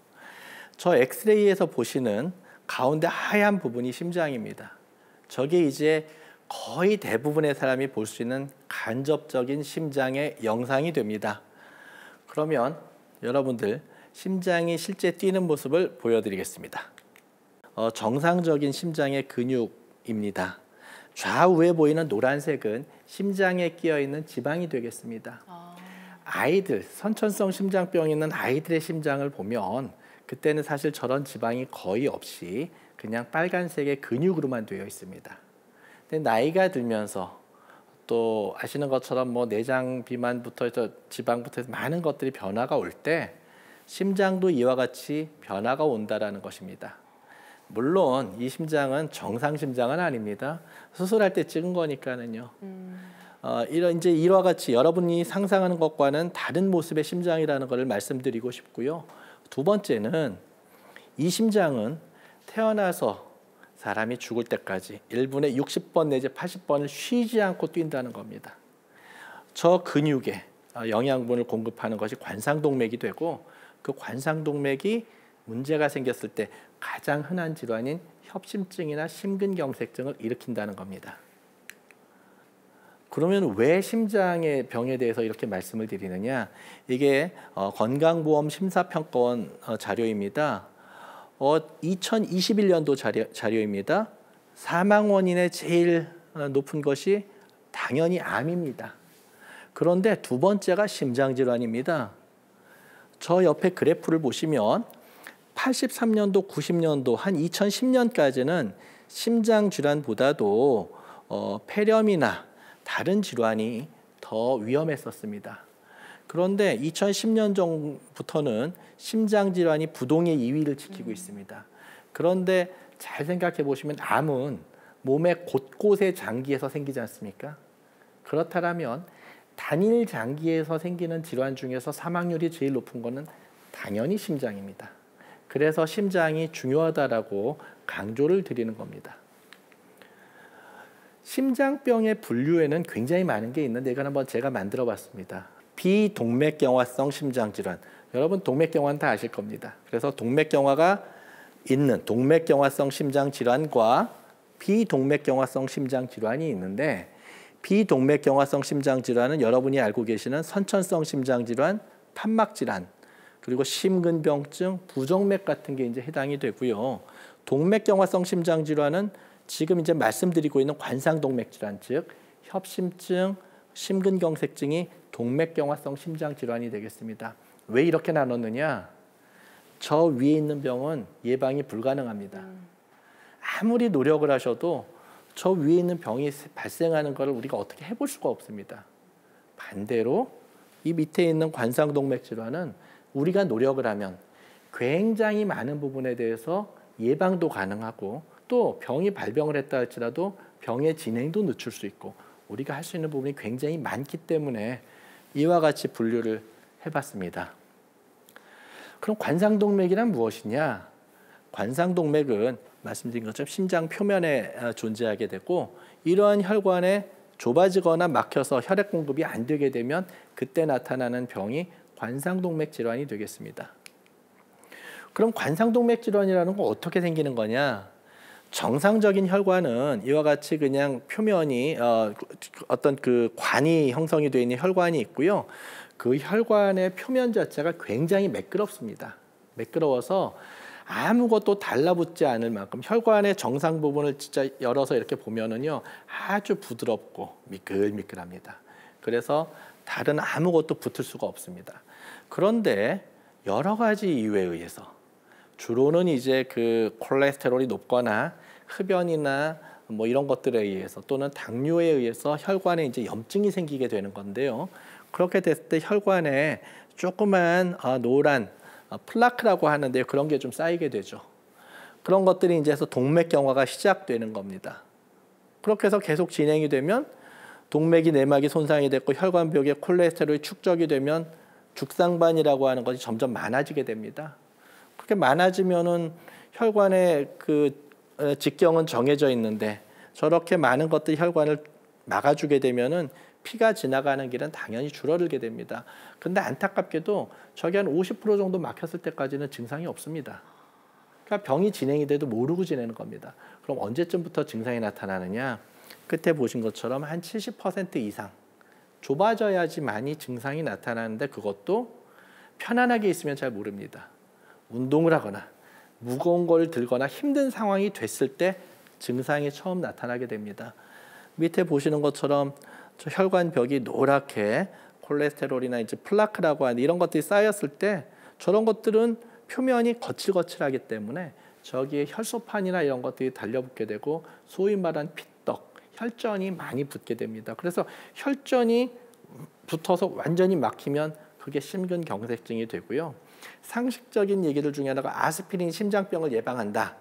[SPEAKER 4] 저 엑스레이에서 보시는 가운데 하얀 부분이 심장입니다. 저게 이제 거의 대부분의 사람이 볼 수 있는 간접적인 심장의 영상이 됩니다. 그러면 여러분들 심장이 실제 뛰는 모습을 보여드리겠습니다. 정상적인 심장의 근육입니다. 좌우에 보이는 노란색은 심장에 끼어 있는 지방이 되겠습니다. 아이들, 선천성 심장병이 있는 아이들의 심장을 보면 그때는 사실 저런 지방이 거의 없이 그냥 빨간색의 근육으로만 되어 있습니다. 근데 나이가 들면서 또 아시는 것처럼 뭐 내장 비만부터 해서 지방부터 해서 많은 것들이 변화가 올 때 심장도 이와 같이 변화가 온다라는 것입니다. 물론 이 심장은 정상 심장은 아닙니다. 수술할 때 찍은 거니까는요. 이제 이와 같이 여러분이 상상하는 것과는 다른 모습의 심장이라는 것을 말씀드리고 싶고요. 두 번째는 이 심장은 태어나서 사람이 죽을 때까지 1분에 60번 내지 80번을 쉬지 않고 뛴다는 겁니다. 저 근육에 영양분을 공급하는 것이 관상동맥이 되고 그 관상동맥이 문제가 생겼을 때 가장 흔한 질환인 협심증이나 심근경색증을 일으킨다는 겁니다. 그러면 왜 심장의 병에 대해서 이렇게 말씀을 드리느냐? 이게 건강보험 심사평가원 자료입니다. 2021년도 자료입니다. 사망 원인의 제일 높은 것이 당연히 암입니다. 그런데 두 번째가 심장질환입니다. 저 옆에 그래프를 보시면 83년도, 90년도, 한 2010년까지는 심장질환보다도 폐렴이나 다른 질환이 더 위험했었습니다. 그런데 2010년 전부터는 심장질환이 부동의 2위를 지키고 있습니다. 그런데 잘 생각해 보시면 암은 몸의 곳곳의 장기에서 생기지 않습니까? 그렇다면 단일 장기에서 생기는 질환 중에서 사망률이 제일 높은 것은 당연히 심장입니다. 그래서 심장이 중요하다라고 강조를 드리는 겁니다. 심장병의 분류에는 굉장히 많은 게 있는데 이건 한번 제가 만들어 봤습니다. 비동맥경화성 심장질환. 여러분 동맥경화는 다 아실 겁니다. 그래서 동맥경화가 있는 동맥경화성 심장질환과 비동맥경화성 심장질환이 있는데 비동맥경화성 심장질환은 여러분이 알고 계시는 선천성 심장질환, 판막질환, 그리고 심근병증, 부정맥 같은 게 이제 해당이 되고요. 동맥경화성 심장질환은 지금 이제 말씀드리고 있는 관상동맥 질환, 즉 협심증, 심근경색증이 동맥경화성 심장질환이 되겠습니다. 왜 이렇게 나눴느냐? 저 위에 있는 병은 예방이 불가능합니다. 아무리 노력을 하셔도 저 위에 있는 병이 발생하는 것을 우리가 어떻게 해볼 수가 없습니다. 반대로 이 밑에 있는 관상동맥 질환은 우리가 노력을 하면 굉장히 많은 부분에 대해서 예방도 가능하고 또 병이 발병을 했다 할지라도 병의 진행도 늦출 수 있고 우리가 할 수 있는 부분이 굉장히 많기 때문에 이와 같이 분류를 해봤습니다. 그럼 관상동맥이란 무엇이냐? 관상동맥은 말씀드린 것처럼 심장 표면에 존재하게 되고 이러한 혈관에 좁아지거나 막혀서 혈액 공급이 안 되게 되면 그때 나타나는 병이 관상동맥 질환이 되겠습니다. 그럼 관상동맥 질환이라는 건 어떻게 생기는 거냐? 정상적인 혈관은 이와 같이 그냥 표면이 어떤 그 관이 형성이 되어 있는 혈관이 있고요. 그 혈관의 표면 자체가 굉장히 매끄럽습니다. 매끄러워서 아무것도 달라붙지 않을 만큼 혈관의 정상 부분을 진짜 열어서 이렇게 보면은요 아주 부드럽고 미끌미끌합니다. 그래서 다른 아무것도 붙을 수가 없습니다. 그런데 여러 가지 이유에 의해서 주로는 이제 그 콜레스테롤이 높거나 흡연이나 뭐 이런 것들에 의해서 또는 당뇨에 의해서 혈관에 이제 염증이 생기게 되는 건데요. 그렇게 됐을 때 혈관에 조그만 노란 플라크라고 하는데 그런 게 좀 쌓이게 되죠. 그런 것들이 이제 해서 동맥경화가 시작되는 겁니다. 그렇게 해서 계속 진행이 되면 동맥이 내막이 손상이 됐고 혈관벽에 콜레스테롤이 축적이 되면 죽상반이라고 하는 것이 점점 많아지게 됩니다. 그렇게 많아지면은 혈관의 그 직경은 정해져 있는데 저렇게 많은 것들이 혈관을 막아주게 되면은 피가 지나가는 길은 당연히 줄어들게 됩니다. 근데 안타깝게도 저게 한 50% 정도 막혔을 때까지는 증상이 없습니다. 그러니까 병이 진행이 돼도 모르고 지내는 겁니다. 그럼 언제쯤부터 증상이 나타나느냐? 끝에 보신 것처럼 한 70% 이상 좁아져야지만이 증상이 나타나는데 그것도 편안하게 있으면 잘 모릅니다. 운동을 하거나 무거운 걸 들거나 힘든 상황이 됐을 때 증상이 처음 나타나게 됩니다. 밑에 보시는 것처럼 저 혈관벽이 노랗게 콜레스테롤이나 이제 플라크라고 하는 이런 것들이 쌓였을 때 저런 것들은 표면이 거칠거칠하기 때문에 저기에 혈소판이나 이런 것들이 달려붙게 되고 소위 말하는 피떡, 혈전이 많이 붙게 됩니다. 그래서 혈전이 붙어서 완전히 막히면 그게 심근경색증이 되고요. 상식적인 얘기들 중에 하나가 아스피린이 심장병을 예방한다.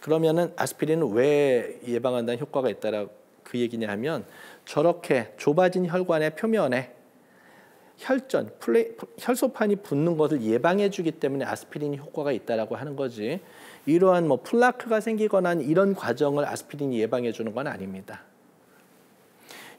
[SPEAKER 4] 그러면은 아스피린은 왜 예방한다는 효과가 있다라 그 얘기냐 하면 저렇게 좁아진 혈관의 표면에 혈전, 혈소판이 붙는 것을 예방해 주기 때문에 아스피린이 효과가 있다라고 하는 거지. 이러한 뭐 플라크가 생기거나 이런 과정을 아스피린이 예방해 주는 건 아닙니다.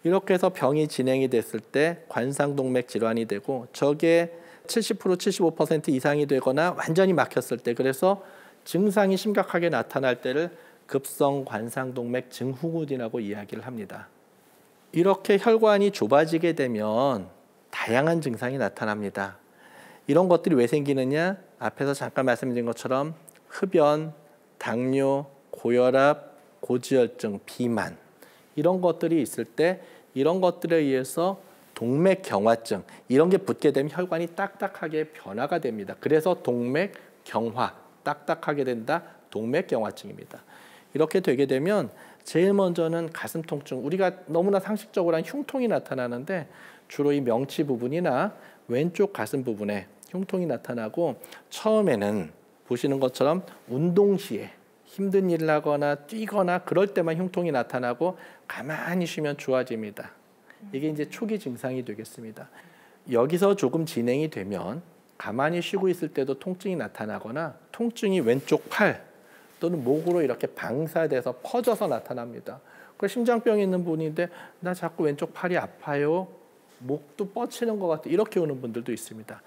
[SPEAKER 4] 이렇게 해서 병이 진행이 됐을 때 관상동맥 질환이 되고 저게 70% 75% 이상이 되거나 완전히 막혔을 때 그래서 증상이 심각하게 나타날 때를 급성 관상동맥 증후군이라고 이야기를 합니다. 이렇게 혈관이 좁아지게 되면 다양한 증상이 나타납니다. 이런 것들이 왜 생기느냐? 앞에서 잠깐 말씀드린 것처럼 흡연, 당뇨, 고혈압, 고지혈증, 비만 이런 것들이 있을 때 이런 것들에 의해서 동맥경화증 이런 게 붙게 되면 혈관이 딱딱하게 변화가 됩니다. 그래서 동맥경화, 딱딱하게 된다, 동맥경화증입니다. 이렇게 되게 되면 제일 먼저는 가슴 통증, 우리가 너무나 상식적으로 한 흉통이 나타나는데 주로 이 명치 부분이나 왼쪽 가슴 부분에 흉통이 나타나고 처음에는 보시는 것처럼 운동 시에 힘든 일을 하거나 뛰거나 그럴 때만 흉통이 나타나고 가만히 쉬면 좋아집니다. 이게 이제 초기 증상이 되겠습니다. 여기서 조금 진행이 되면 가만히 쉬고 있을 때도 통증이 나타나거나 통증이 왼쪽 팔 또는 목으로 이렇게 방사돼서 퍼져서 나타납니다. 그 심장병이 있는 분인데 나 자꾸 왼쪽 팔이 아파요. 목도 뻗치는 것 같아. 이렇게 오는 분들도 있습니다.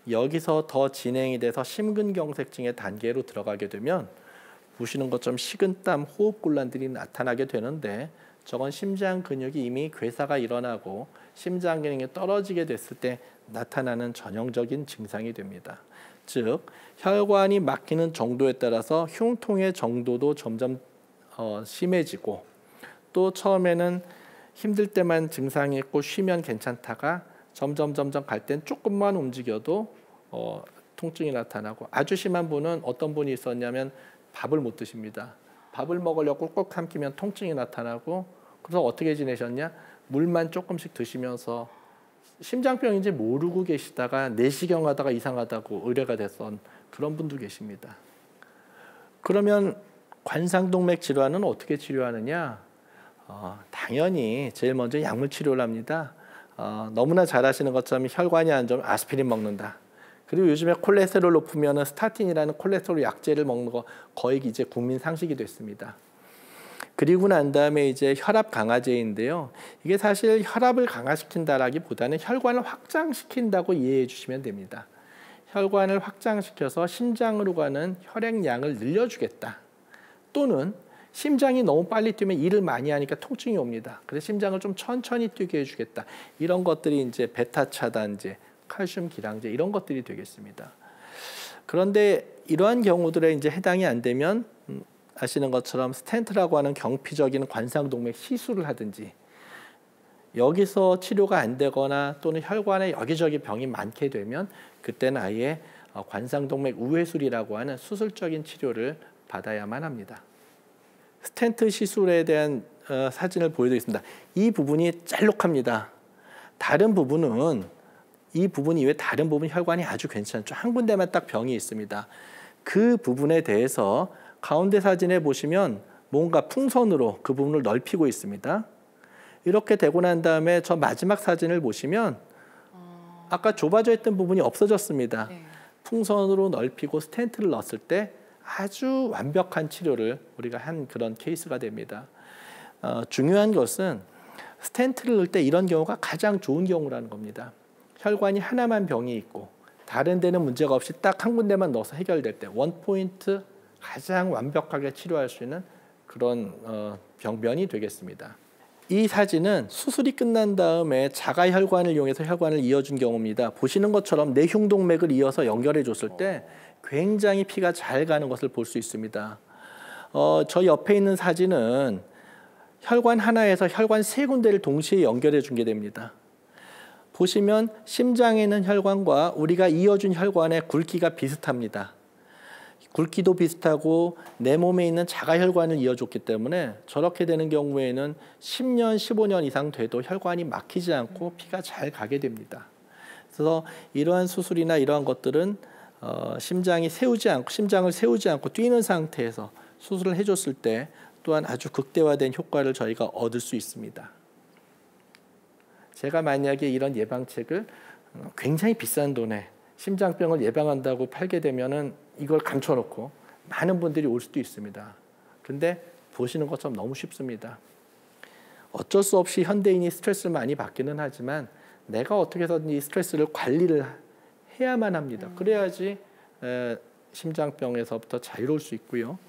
[SPEAKER 4] 여기서 더 진행이 돼서 심근경색증의 단계로 들어가게 되면 보시는 것처럼 식은땀, 호흡곤란들이 나타나게 되는데 저건 심장 근육이 이미 괴사가 일어나고 심장 기능이 떨어지게 됐을 때 나타나는 전형적인 증상이 됩니다. 즉 혈관이 막히는 정도에 따라서 흉통의 정도도 점점 심해지고 또 처음에는 힘들 때만 증상이 있고 쉬면 괜찮다가 점점 갈 땐 조금만 움직여도 통증이 나타나고 아주 심한 분은 어떤 분이 있었냐면 밥을 못 드십니다. 밥을 먹으려고 꾹꾹 삼키면 통증이 나타나고 그래서 어떻게 지내셨냐? 물만 조금씩 드시면서 심장병인지 모르고 계시다가 내시경하다가 이상하다고 의뢰가 됐던 그런 분도 계십니다. 그러면 관상동맥 질환은 어떻게 치료하느냐? 당연히 제일 먼저 약물 치료를 합니다. 너무나 잘 아시는 것처럼 혈관이 안 좋으면 아스피린 먹는다. 그리고 요즘에 콜레스테롤 높으면 스타틴이라는 콜레스테롤 약제를 먹는 거 거의 이제 국민 상식이 됐습니다. 그리고 난 다음에 이제 혈압 강화제인데요. 이게 사실 혈압을 강화시킨다라기보다는 혈관을 확장시킨다고 이해해 주시면 됩니다. 혈관을 확장시켜서 심장으로 가는 혈액량을 늘려주겠다. 또는 심장이 너무 빨리 뛰면 일을 많이 하니까 통증이 옵니다. 그래서 심장을 좀 천천히 뛰게 해주겠다. 이런 것들이 이제 베타 차단제, 칼슘 기량제 이런 것들이 되겠습니다. 그런데 이러한 경우들에 이제 해당이 안 되면 아시는 것처럼 스텐트라고 하는 경피적인 관상동맥 시술을 하든지 여기서 치료가 안 되거나 또는 혈관에 여기저기 병이 많게 되면 그때는 아예 관상동맥 우회술이라고 하는 수술적인 치료를 받아야만 합니다. 스텐트 시술에 대한 사진을 보여드리겠습니다. 이 부분이 짤록합니다. 다른 부분은 이 부분 이외에 다른 부분 혈관이 아주 괜찮죠. 한 군데만 딱 병이 있습니다. 그 부분에 대해서 가운데 사진에 보시면 뭔가 풍선으로 그 부분을 넓히고 있습니다. 이렇게 되고 난 다음에 저 마지막 사진을 보시면 아까 좁아져 있던 부분이 없어졌습니다.
[SPEAKER 1] 네.
[SPEAKER 4] 풍선으로 넓히고 스텐트를 넣었을 때 아주 완벽한 치료를 우리가 한 그런 케이스가 됩니다. 중요한 것은 스텐트를 넣을 때 이런 경우가 가장 좋은 경우라는 겁니다. 혈관이 하나만 병이 있고 다른 데는 문제가 없이 딱 한 군데만 넣어서 해결될 때 원포인트 가장 완벽하게 치료할 수 있는 그런 병변이 되겠습니다. 이 사진은 수술이 끝난 다음에 자가혈관을 이용해서 혈관을 이어준 경우입니다. 보시는 것처럼 내흉동맥을 이어서 연결해 줬을 때 굉장히 피가 잘 가는 것을 볼 수 있습니다. 저 옆에 있는 사진은 혈관 하나에서 혈관 세 군데를 동시에 연결해 준 게 됩니다. 보시면 심장에 있는 혈관과 우리가 이어준 혈관의 굵기가 비슷합니다. 굵기도 비슷하고 내 몸에 있는 자가혈관을 이어줬기 때문에 저렇게 되는 경우에는 10년, 15년 이상 돼도 혈관이 막히지 않고 피가 잘 가게 됩니다. 그래서 이러한 수술이나 이러한 것들은 심장을 세우지 않고 뛰는 상태에서 수술을 해줬을 때 또한 아주 극대화된 효과를 저희가 얻을 수 있습니다. 제가 만약에 이런 예방책을 굉장히 비싼 돈에 심장병을 예방한다고 팔게 되면은 이걸 감춰놓고 많은 분들이 올 수도 있습니다. 그런데 보시는 것처럼 너무 쉽습니다. 어쩔 수 없이 현대인이 스트레스를 많이 받기는 하지만 내가 어떻게 해서든 이 스트레스를 관리를 해야만 합니다. 그래야지 심장병에서부터 자유로울 수 있고요.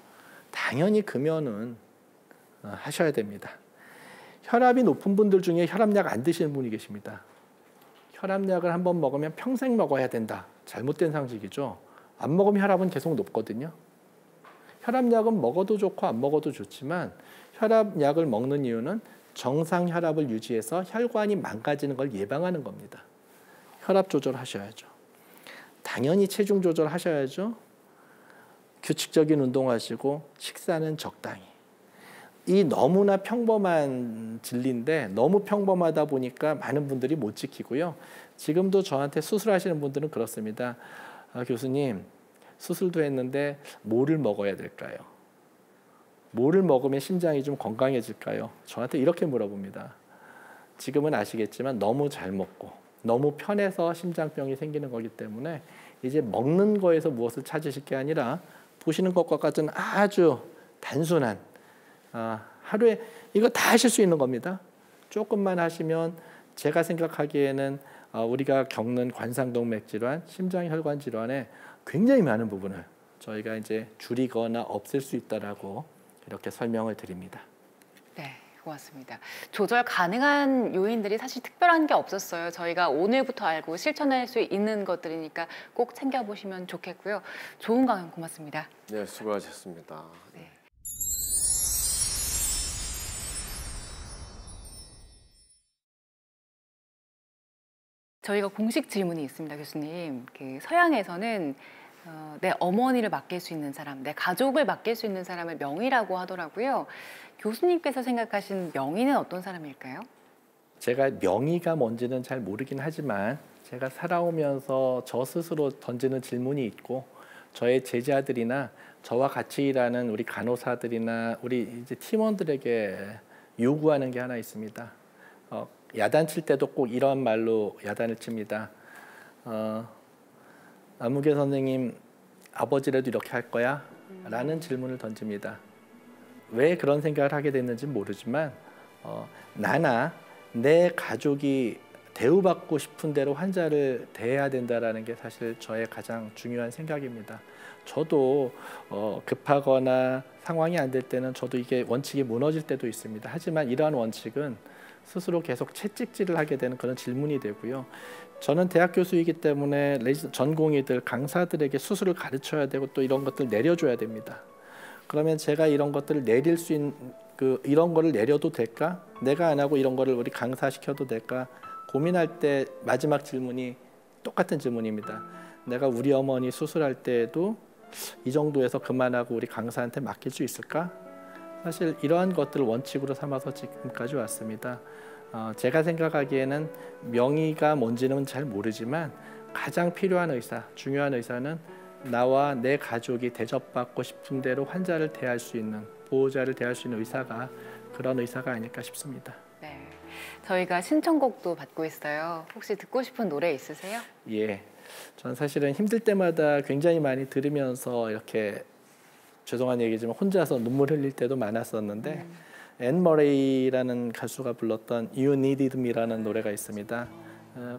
[SPEAKER 4] 당연히 금연은 하셔야 됩니다. 혈압이 높은 분들 중에 혈압약 안 드시는 분이 계십니다. 혈압약을 한번 먹으면 평생 먹어야 된다. 잘못된 상식이죠. 안 먹으면 혈압은 계속 높거든요. 혈압약은 먹어도 좋고 안 먹어도 좋지만 혈압약을 먹는 이유는 정상 혈압을 유지해서 혈관이 망가지는 걸 예방하는 겁니다. 혈압 조절하셔야죠. 당연히 체중 조절하셔야죠. 규칙적인 운동하시고 식사는 적당히. 이 너무나 평범한 진리인데 너무 평범하다 보니까 많은 분들이 못 지키고요. 지금도 저한테 수술하시는 분들은 그렇습니다. 교수님, 수술도 했는데 뭐를 먹어야 될까요? 뭐를 먹으면 심장이 좀 건강해질까요? 저한테 이렇게 물어봅니다. 지금은 아시겠지만 너무 잘 먹고 너무 편해서 심장병이 생기는 거기 때문에 이제 먹는 거에서 무엇을 찾으실 게 아니라 보시는 것과 같은 아주 단순한 하루에 이거 다 하실 수 있는 겁니다. 조금만 하시면 제가 생각하기에는 우리가 겪는 관상동맥 질환, 심장혈관 질환의 굉장히 많은 부분을 저희가 이제 줄이거나 없앨 수 있다라고 이렇게 설명을 드립니다.
[SPEAKER 1] 네, 고맙습니다. 조절 가능한 요인들이 사실 특별한 게 없었어요. 저희가 오늘부터 알고 실천할 수 있는 것들이니까 꼭 챙겨보시면 좋겠고요. 좋은 강연 고맙습니다.
[SPEAKER 2] 네, 수고하셨습니다.
[SPEAKER 1] 네. 저희가 공식 질문이 있습니다, 교수님. 서양에서는 내 어머니를 맡길 수 있는 사람, 내 가족을 맡길 수 있는 사람을 명의라고 하더라고요. 교수님께서 생각하신 명의는 어떤 사람일까요?
[SPEAKER 4] 제가 명의가 뭔지는 잘 모르긴 하지만 제가 살아오면서 저 스스로 던지는 질문이 있고 저의 제자들이나 저와 같이 일하는 우리 간호사들이나 우리 이제 팀원들에게 요구하는 게 하나 있습니다. 야단칠 때도 꼭 이런 말로 야단을 칩니다. 아무개 선생님, 아버지라도 이렇게 할 거야? 라는 질문을 던집니다. 왜 그런 생각을 하게 됐는지 모르지만 나나 내 가족이 대우받고 싶은 대로 환자를 대해야 된다는 게 사실 저의 가장 중요한 생각입니다. 저도 급하거나 상황이 안 될 때는 저도 이게 원칙이 무너질 때도 있습니다. 하지만 이러한 원칙은 스스로 계속 채찍질을 하게 되는 그런 질문이 되고요. 저는 대학 교수이기 때문에 전공의들, 강사들에게 수술을 가르쳐야 되고 또 이런 것들 내려줘야 됩니다. 그러면 제가 이런 것들을 내릴 수 있는 이런 거를 내려도 될까? 내가 안 하고 이런 거를 우리 강사시켜도 될까? 고민할 때 마지막 질문이 똑같은 질문입니다. 내가 우리 어머니 수술할 때에도 이 정도에서 그만하고 우리 강사한테 맡길 수 있을까? 사실 이러한 것들을 원칙으로 삼아서 지금까지 왔습니다. 제가 생각하기에는 명의가 뭔지는 잘 모르지만 가장 필요한 의사, 중요한 의사는 나와 내 가족이 대접받고 싶은 대로 환자를 대할 수 있는, 보호자를 대할 수 있는 의사가 그런 의사가 아닐까 싶습니다.
[SPEAKER 1] 네, 저희가 신청곡도 받고 있어요. 혹시 듣고 싶은 노래 있으세요?
[SPEAKER 4] 예, 전 사실은 힘들 때마다 굉장히 많이 들으면서 이렇게 죄송한 얘기지만 혼자서 눈물 흘릴 때도 많았었는데 앤 머레이라는 가수가 불렀던 You Needed Me라는 노래가 있습니다.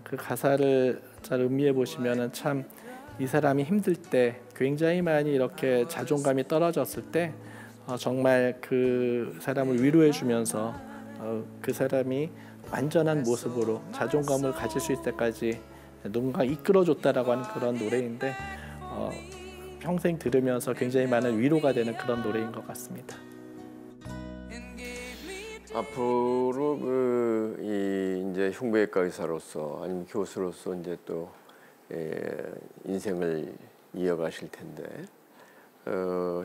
[SPEAKER 4] 그 가사를 잘 음미해 보시면은 참 이 사람이 힘들 때 굉장히 많이 이렇게 자존감이 떨어졌을 때 정말 그 사람을 위로해 주면서 그 사람이 완전한 모습으로 자존감을 가질 수 있을 때까지 누군가 이끌어줬다라고 하는 그런 노래인데 평생 들으면서 굉장히 많은 위로가 되는 그런 노래인 것 같습니다.
[SPEAKER 2] 앞으로 이제 흉부외과 의사로서 아니면 교수로서 이제 또 인생을 이어가실 텐데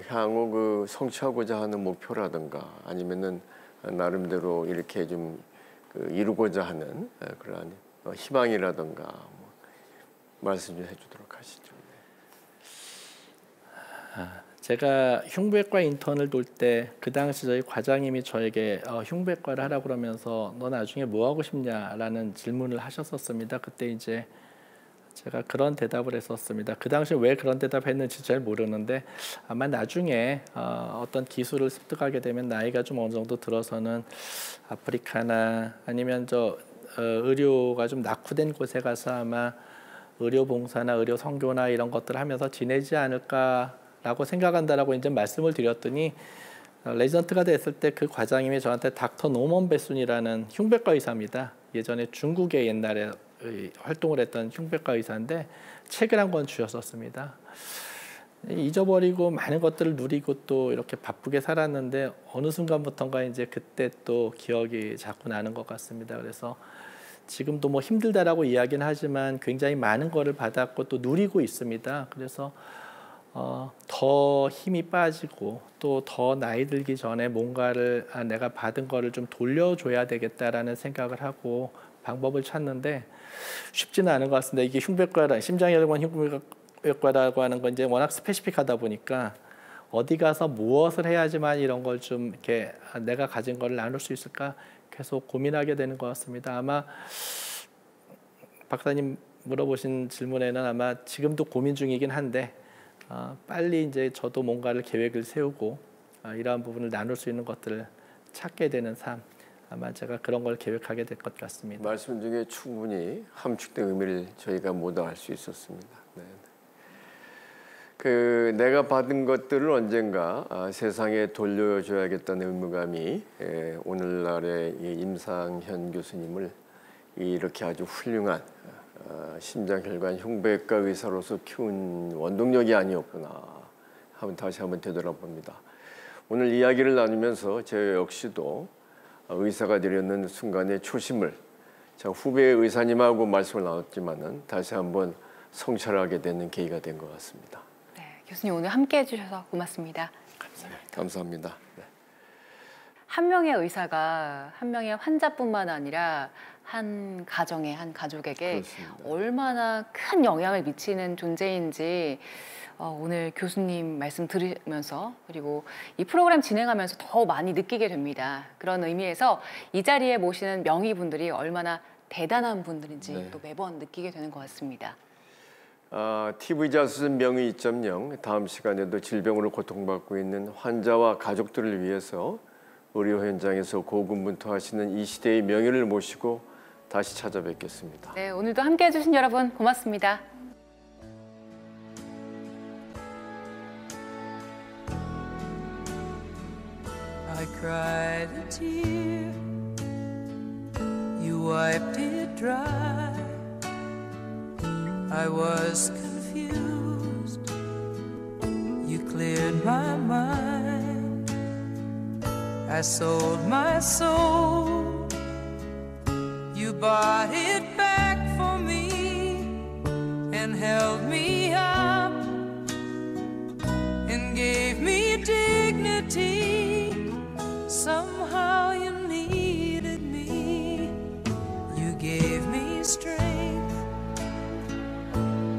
[SPEAKER 2] 향후 성취하고자 하는 목표라든가 아니면은 나름대로 이렇게 좀 이루고자 하는 그러한 희망이라든가 말씀 좀 해주도록 하시죠.
[SPEAKER 4] 제가 흉부외과 인턴을 돌 때 그 당시 저희 과장님이 저에게 흉부외과를 하라고 그러면서 너 나중에 뭐 하고 싶냐라는 질문을 하셨었습니다. 그때 이제 제가 그런 대답을 했었습니다. 그 당시 왜 그런 대답했는지 잘 모르는데 아마 나중에 어떤 기술을 습득하게 되면 나이가 좀 어느 정도 들어서는 아프리카나 아니면 의료가 좀 낙후된 곳에 가서 아마 의료 봉사나 의료 선교나 이런 것들을 하면서 지내지 않을까라고 생각한다라고 이제 말씀을 드렸더니 레지던트가 됐을 때 그 과장님이 저한테 닥터 노먼 베순이라는 흉부외과 의사입니다. 예전에 중국에 옛날에 활동을 했던 흉부외과 의사인데 책을 한 권 주셨었습니다. 잊어버리고 많은 것들을 누리고 또 이렇게 바쁘게 살았는데 어느 순간부터인가 이제 그때 또 기억이 자꾸 나는 것 같습니다. 그래서 지금도 뭐 힘들다라고 이야기는 하지만 굉장히 많은 거를 받았고 또 누리고 있습니다. 그래서 더 힘이 빠지고 또 더 나이 들기 전에 뭔가를 내가 받은 거를 좀 돌려줘야 되겠다라는 생각을 하고 방법을 찾는데 쉽지는 않은 것 같습니다. 이게 흉부외과라 심장혈관 흉부외과라고 하는 건 이제 워낙 스페시픽하다 보니까 어디 가서 무엇을 해야지만 이런 걸 좀 이렇게 내가 가진 거를 나눌 수 있을까 계속 고민하게 되는 것 같습니다. 아마 박사님 물어보신 질문에는 아마 지금도 고민 중이긴 한데 빨리 이제 저도 뭔가를 계획을 세우고 이러한 부분을 나눌 수 있는 것들을 찾게 되는 삶 아마 제가 그런 걸 계획하게 될 것 같습니다.
[SPEAKER 2] 말씀 중에 충분히 함축된 의미를 저희가 모두 알 수 있었습니다. 네. 내가 받은 것들을 언젠가 세상에 돌려줘야겠다는 의무감이 오늘날의 임상현 교수님을 이렇게 아주 훌륭한 심장혈관 흉부외과 의사로서 키운 원동력이 아니었구나 하면 다시 한번 되돌아봅니다. 오늘 이야기를 나누면서 저 역시도 의사가 되려는 순간의 초심을 후배 의사님하고 말씀을 나눴지만은 다시 한번 성찰하게 되는 계기가 된 것 같습니다.
[SPEAKER 1] 네, 교수님 오늘 함께 해주셔서 고맙습니다.
[SPEAKER 2] 감사합니다. 네.
[SPEAKER 1] 한 명의 의사가 한 명의 환자뿐만 아니라 한 가정의 한 가족에게
[SPEAKER 2] 그렇습니다.
[SPEAKER 1] 얼마나 큰 영향을 미치는 존재인지 오늘 교수님 말씀 들으면서 그리고 이 프로그램 진행하면서 더 많이 느끼게 됩니다. 그런 의미에서 이 자리에 모시는 명의분들이 얼마나 대단한 분들인지
[SPEAKER 2] 네.
[SPEAKER 1] 또 매번 느끼게 되는 것 같습니다.
[SPEAKER 2] TV 자수전 명의 2.0 다음 시간에도 질병으로 고통받고 있는 환자와 가족들을 위해서 의료 현장에서 고군분투하시는 이 시대의 명의를 모시고 다시 찾아뵙겠습니다.
[SPEAKER 1] 네, 오늘도 함께해 주신 여러분 고맙습니다.
[SPEAKER 7] I cried a tear, you wiped it dry. I was confused, you cleared my mind. I sold my soul, you bought it back for me and held me up and gave me dignity. Somehow you needed me, you gave me strength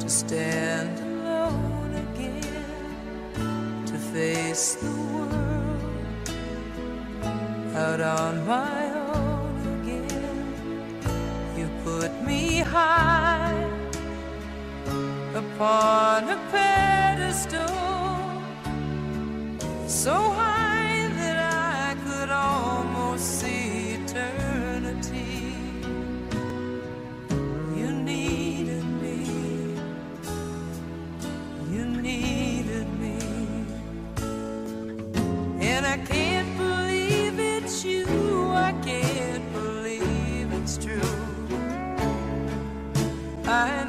[SPEAKER 7] to stand alone again, to face the world out on my own again. You put me high upon a pedestal, so high that I could almost see eternity. You needed me, you needed me, and I can't believe it's you, I can't believe it's true. I